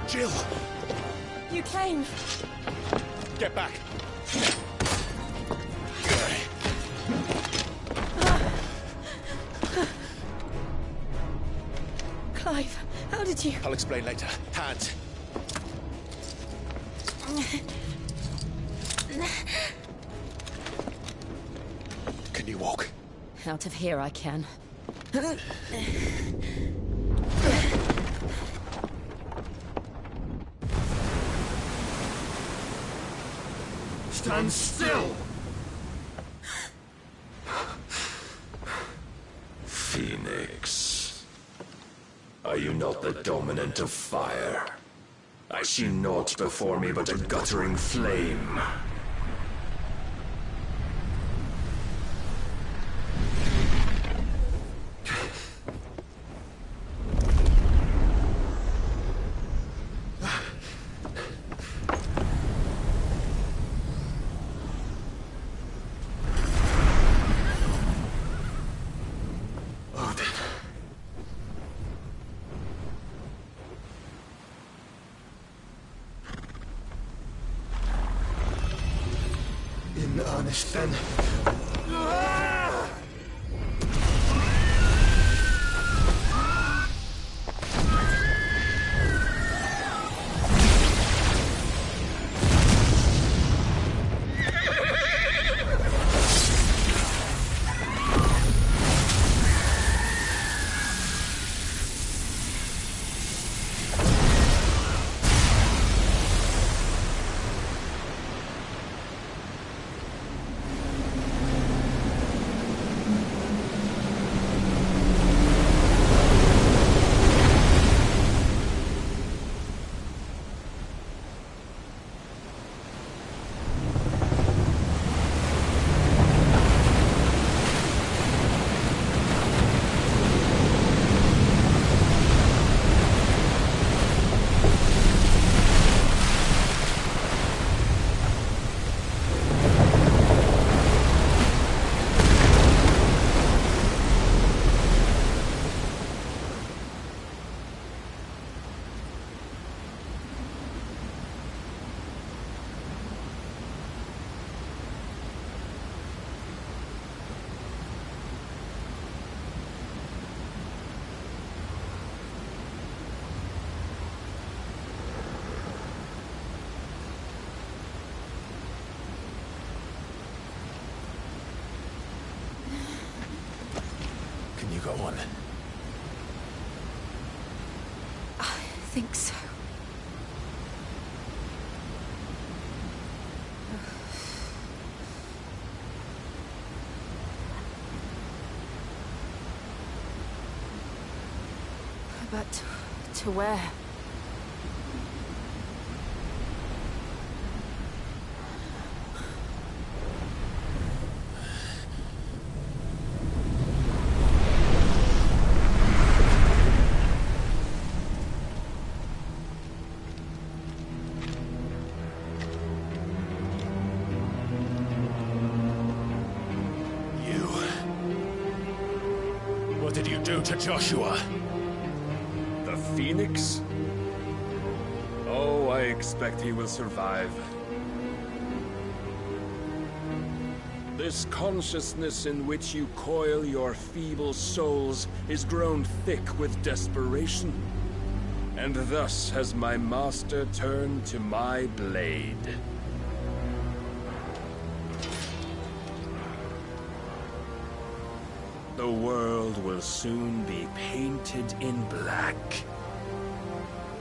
Speaker 1: Jill!
Speaker 5: You came.
Speaker 1: Get back!
Speaker 5: Clive, how did you...
Speaker 1: I'll explain later. Hands! Can you walk?
Speaker 5: Out of here I can.
Speaker 6: Stand still! Phoenix. Are you not the dominant of fire? I see naught before me but a guttering flame. In earnest, then.
Speaker 1: Can you go on?
Speaker 5: I think so. But to where?
Speaker 1: What did you do to Joshua?
Speaker 6: The Phoenix? Oh, I expect he will survive. This consciousness in which you coil your feeble souls is grown thick with desperation. And thus has my master turned to my blade. The world will soon be painted in black.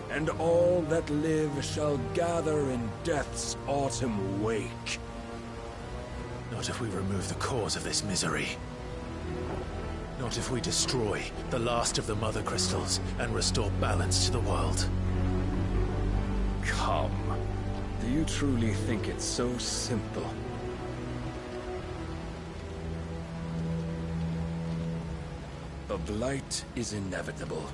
Speaker 6: And all that live shall gather in death's autumn wake.
Speaker 1: Not if we remove the cause of this misery. Not if we destroy the last of the Mother Crystals and restore balance to the world.
Speaker 6: Come. Do you truly think it's so simple? The blight is inevitable.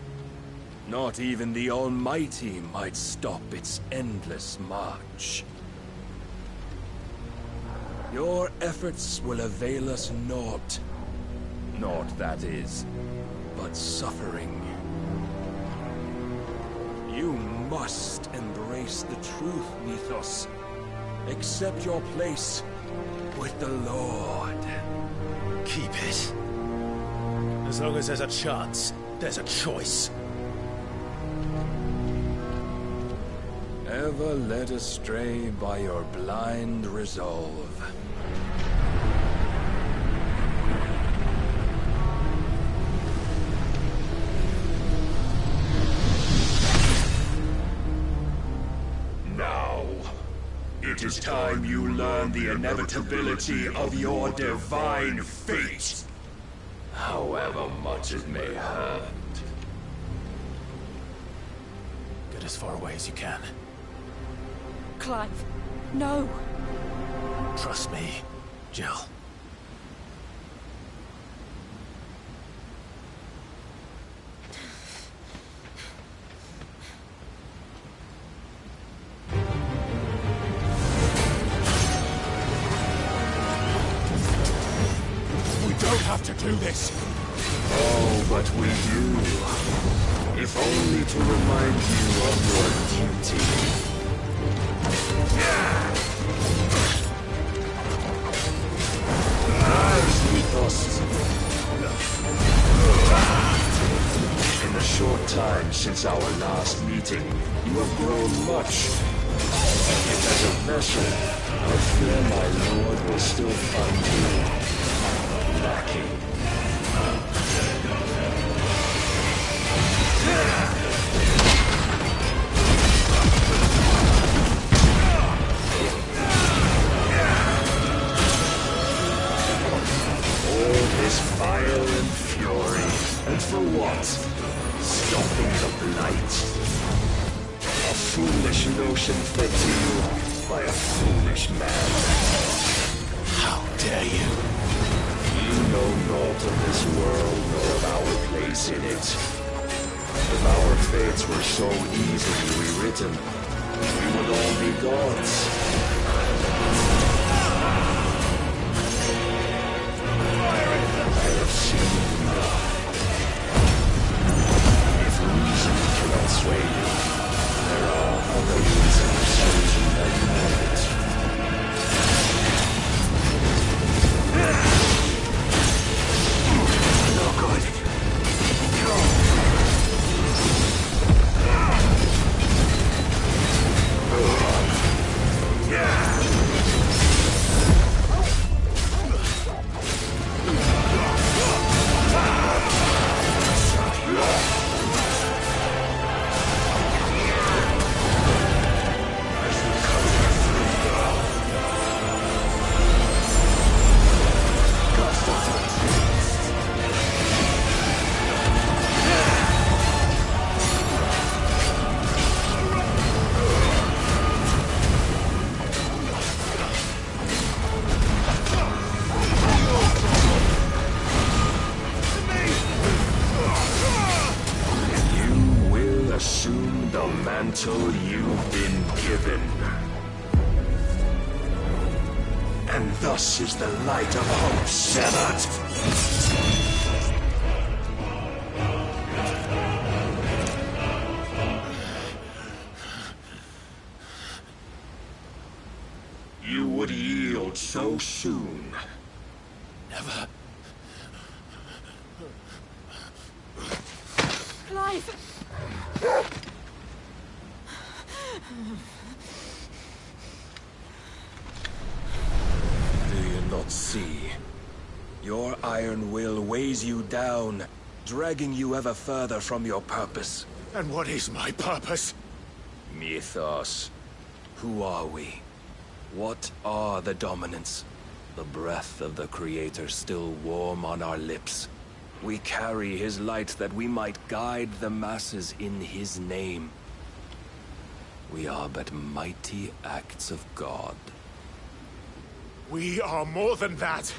Speaker 6: Not even the Almighty might stop its endless march. Your efforts will avail us naught. Naught, that is, but suffering. You must embrace the truth, Mythos. Accept your place with the Lord.
Speaker 1: Keep it. As long as there's a chance, there's a choice.
Speaker 6: Ever led astray by your blind resolve.
Speaker 19: Now, it is time you learn the inevitability of your divine fate, however much it may hurt.
Speaker 1: Get as far away as you can.
Speaker 5: Clive, no.
Speaker 1: Trust me, Jill.
Speaker 19: We don't have to do this. Oh, but we do. If only to remind you of your duty. In the short time since our last meeting, you have grown much. Yet as a vessel, I fear my lord will still find you lacking. This fire and fury, and for what? Stopping the blight. A foolish notion fed to you by a foolish man.
Speaker 1: How dare you?
Speaker 19: You know naught of this world nor of our place in it. If our fates were so easily rewritten, we would all be gods. I have seen enough. If reason cannot sway you, there are other reasons chosen that know it. No good. Assume the mantle you've been given. And thus is the light of hope severed. soon.
Speaker 1: Never.
Speaker 5: Clive!
Speaker 6: Do you not see? Your iron will weighs you down, dragging you ever further from your purpose.
Speaker 1: And what is my purpose?
Speaker 6: Mythos. Who are we? What are the dominants? The breath of the Creator still warm on our lips. We carry his light that we might guide the masses in his name. We are but mighty acts of God.
Speaker 1: We are more than that.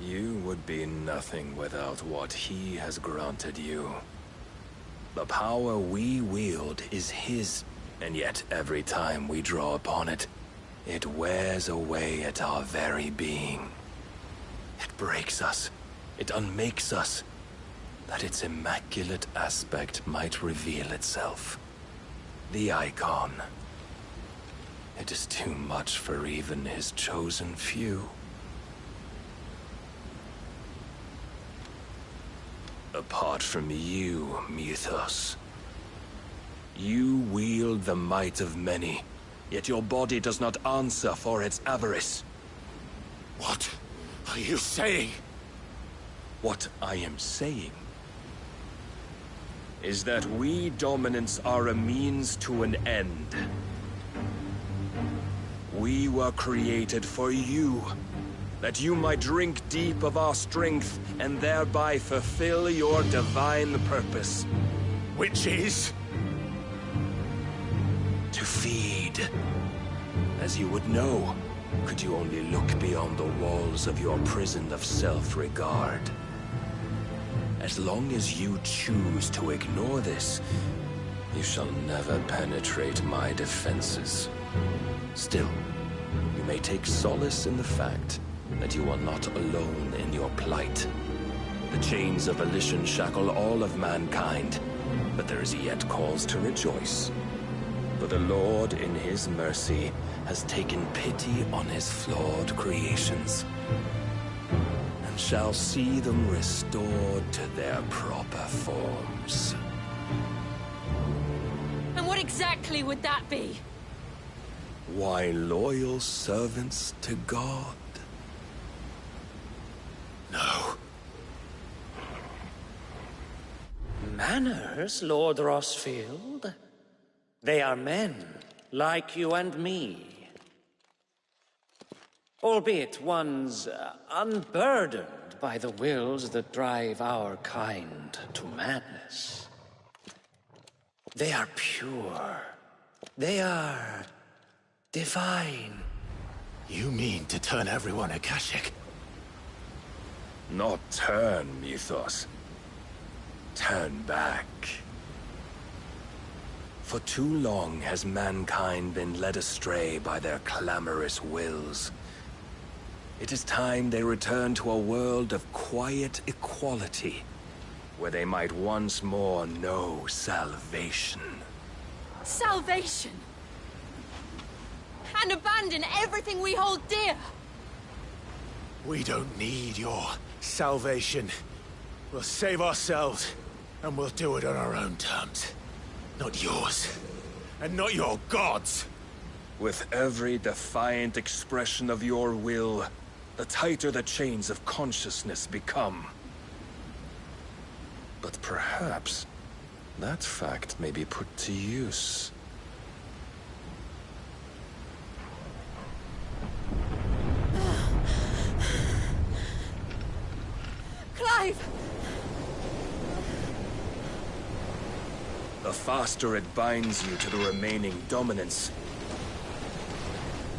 Speaker 6: You would be nothing without what he has granted you. The power we wield is his, and yet every time we draw upon it, it wears away at our very being. It breaks us. It unmakes us, that its immaculate aspect might reveal itself. The icon. It is too much for even his chosen few. Apart from you, Mythos, you wield the might of many, yet your body does not answer for its avarice.
Speaker 1: What are you saying?
Speaker 6: What I am saying is that we dominants are a means to an end. We were created for you, that you might drink deep of our strength and thereby fulfill your divine purpose.
Speaker 1: Which is?
Speaker 6: To feed. As you would know, could you only look beyond the walls of your prison of self-regard. As long as you choose to ignore this, you shall never penetrate my defenses. Still, you may take solace in the fact that you are not alone in your plight. The chains of volition shackle all of mankind, but there is yet cause to rejoice. For the Lord, in his mercy, has taken pity on his flawed creations, and shall see them restored to their proper forms.
Speaker 5: And what exactly would that be?
Speaker 6: Why, loyal servants to God.
Speaker 1: No.
Speaker 2: Manners, Lord Rossfield? They are men, like you and me. Albeit ones unburdened by the wills that drive our kind to madness. They are pure. They are divine.
Speaker 1: You mean to turn everyone Akashic?
Speaker 6: Not turn, Mythos. Turn back. For too long has mankind been led astray by their clamorous wills. It is time they return to a world of quiet equality, where they might once more know salvation.
Speaker 5: Salvation? And abandon everything we hold dear?
Speaker 1: We don't need your salvation. We'll save ourselves, and we'll do it on our own terms. Not yours. And not your gods!
Speaker 6: With every defiant expression of your will, the tighter the chains of consciousness become. But perhaps that fact may be put to use.
Speaker 5: Clive!
Speaker 6: The faster it binds you to the remaining dominance,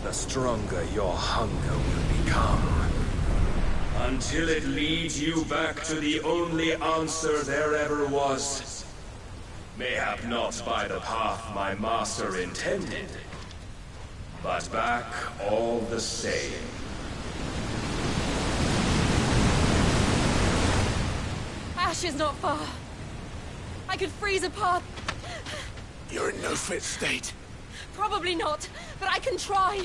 Speaker 6: the stronger your hunger will become. Until it leads you back to the only answer there ever was. Mayhap not by the path my master intended, but back all the same.
Speaker 5: Ash is not far. I could freeze a path.
Speaker 1: You're in no fit state.
Speaker 5: Probably not, but I can try.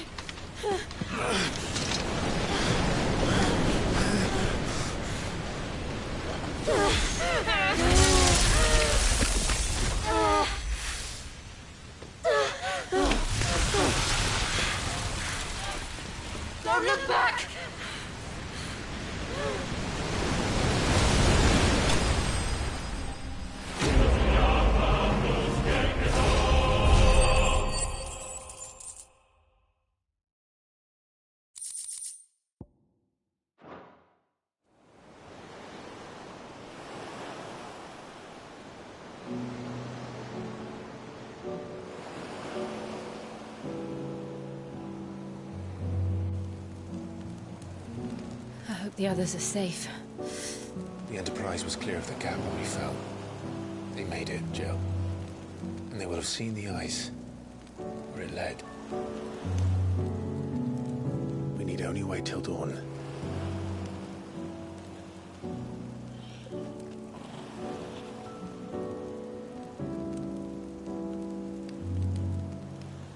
Speaker 5: Don't look back! I hope the others are safe.
Speaker 1: The Enterprise was clear of the gap when we fell. They made it, Jill. And they will have seen the ice where it led. We need only wait till dawn.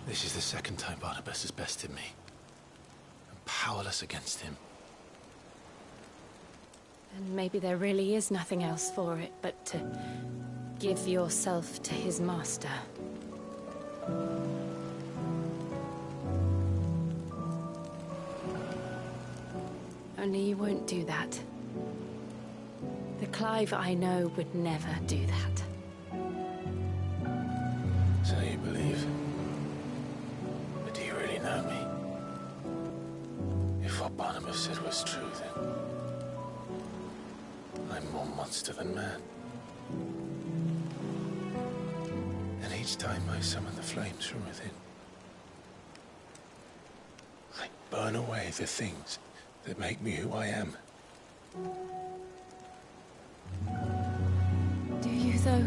Speaker 1: This is the second time Barnabas has bested me. I'm powerless against him.
Speaker 5: And maybe there really is nothing else for it but to give yourself to his master. Only you won't do that. The Clive I know would never do that.
Speaker 1: So you believe? But do you really know me? If what Barnabas said was true, then I'm more monster than man. And each time I summon the flames from within, I burn away the things that make me who I am.
Speaker 5: Do you, though?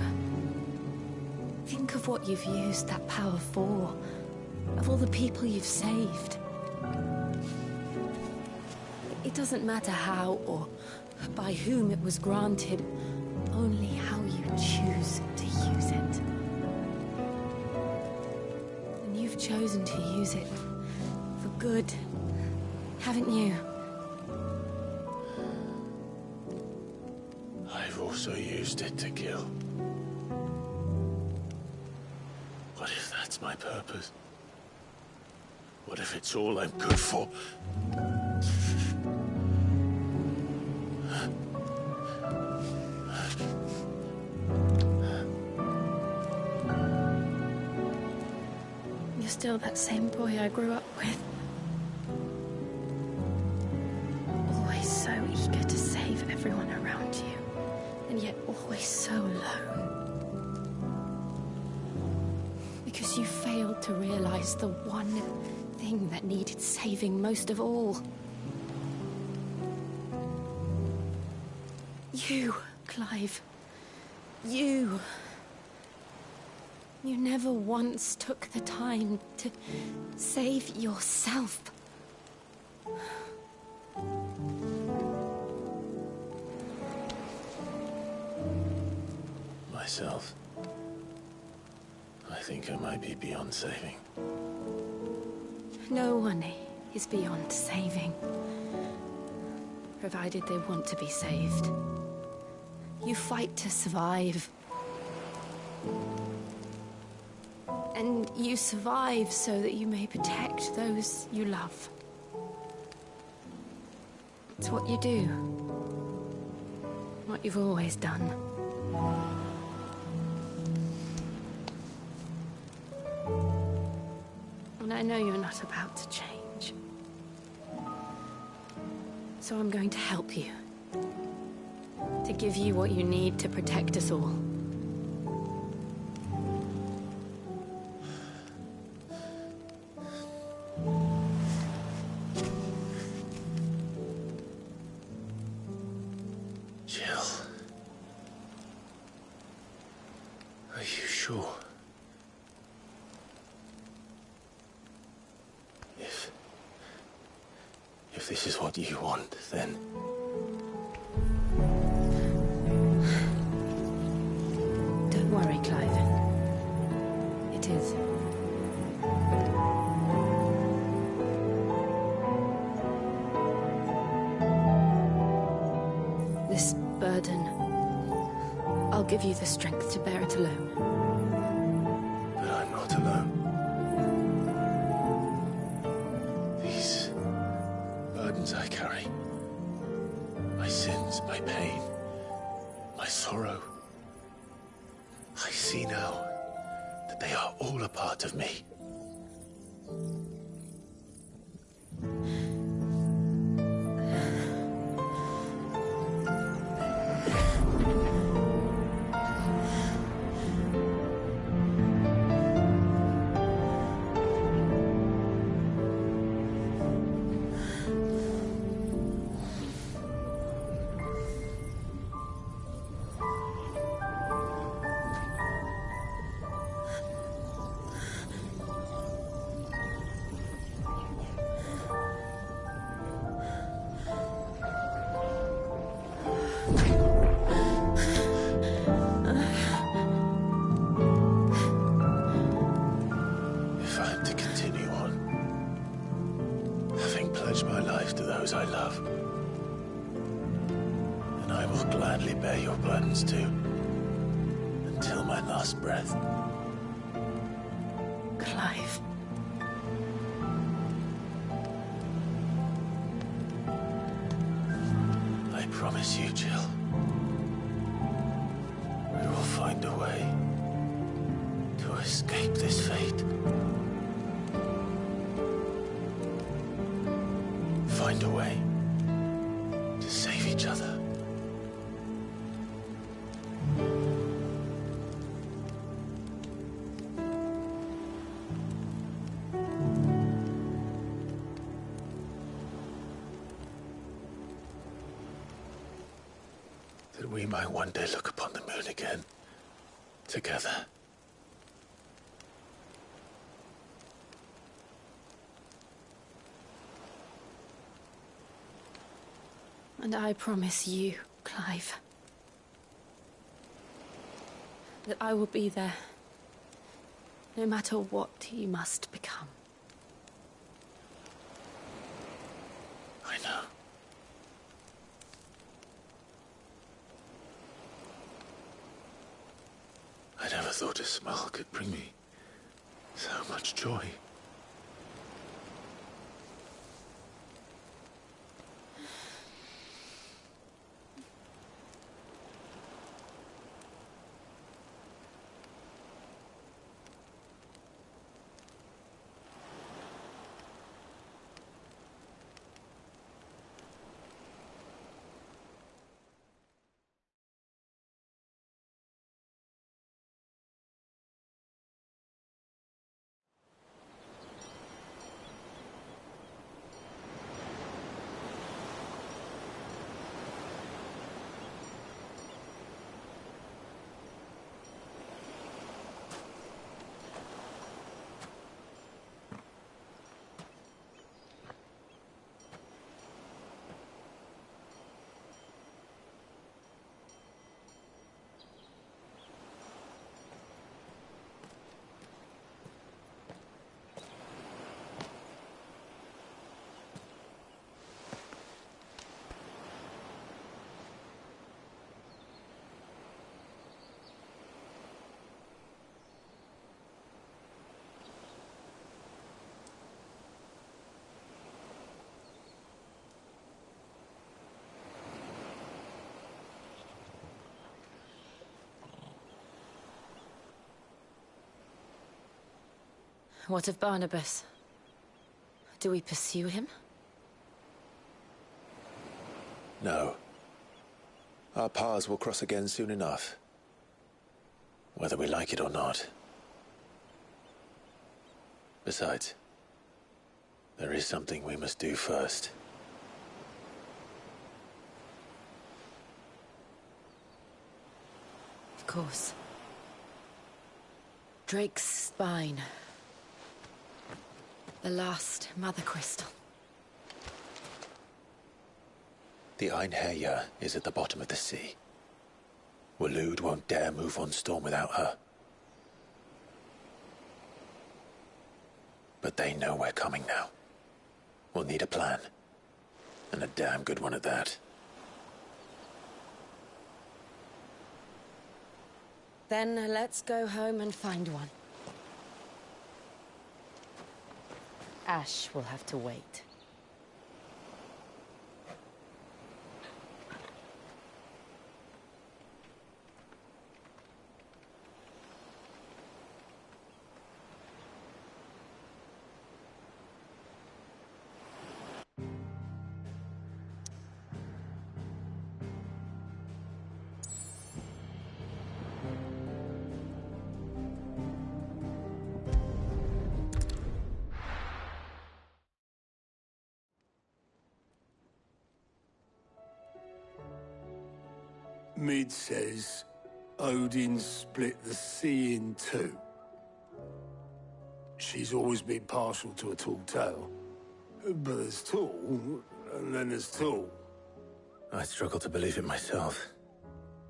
Speaker 5: Think of what you've used that power for. Of all the people you've saved. It doesn't matter how or by whom it was granted, only how you choose to use it. And you've chosen to use it for good, haven't you?
Speaker 1: I've also used it to kill. What if that's my purpose? What if it's all I'm good for?
Speaker 5: You're still that same boy I grew up with. Always so eager to save everyone around you, and yet always so alone. Because you failed to realize the one thing that needed saving most of all. You, Clive. You. You never once took the time to save yourself.
Speaker 1: Myself? I think I might be beyond saving.
Speaker 5: No one is beyond saving. Provided they want to be saved. You fight to survive. And you survive so that you may protect those you love. It's what you do. What you've always done. And I know you're not about to change. So I'm going to help you. To give you what you need to protect us all.
Speaker 1: Jill. Are you sure? If this is what you want, then...
Speaker 5: Don't worry, Clive. It is. This burden, I'll give you the strength to bear it alone.
Speaker 1: But I'm not alone. These burdens I carry, my sins, my pain, my sorrow, I see now that they are all a part of me. If I'm to continue on, having pledged my life to those I love, then I will gladly bear your burdens too, until my last breath.
Speaker 5: Clive.
Speaker 1: I promise you, Jill, we will find a way to escape this fate. Find a way to save each other. That we might one day look upon the moon again, together.
Speaker 5: And I promise you, Clive, that I will be there, no matter what you must become.
Speaker 1: I know. I never thought a smile could bring me so much joy.
Speaker 5: What of Barnabas? Do we pursue him?
Speaker 1: No. Our paths will cross again soon enough. Whether we like it or not. Besides, there is something we must do first.
Speaker 5: Of course. Drake's spine. The last Mother Crystal.
Speaker 1: The Einherjar is at the bottom of the sea. Waloed won't dare move on Storm without her. But they know we're coming now. We'll need a plan. And a damn good one at that.
Speaker 5: Then let's go home and find one. Ash will have to wait.
Speaker 11: Mid says Odin split the sea in two. She's always been partial to a tall tale. But there's tall, and then there's tall.
Speaker 1: I struggle to believe it myself.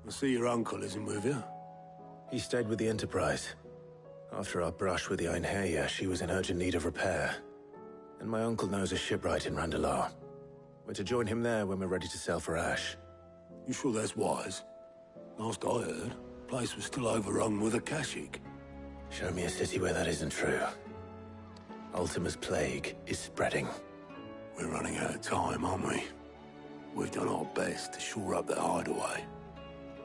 Speaker 11: I see your uncle isn't with you.
Speaker 1: He stayed with the Enterprise. After our brush with the Einherja, she was in urgent need of repair. And my uncle knows a shipwright in Randalar. We're to join him there when we're ready to sail for Ash.
Speaker 11: You sure that's wise? Last I heard, the place was still overrun with Akashic.
Speaker 1: Show me a city where that isn't true. Ultima's plague is spreading.
Speaker 11: We're running out of time, aren't we? We've done our best to shore up that hideaway.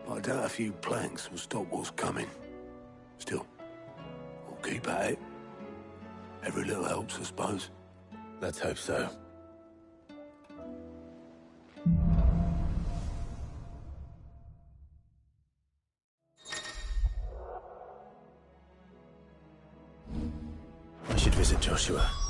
Speaker 11: But I doubt a few planks will stop what's coming. Still, we'll keep at it. Every little helps, I suppose.
Speaker 1: Let's hope so. I should visit Joshua.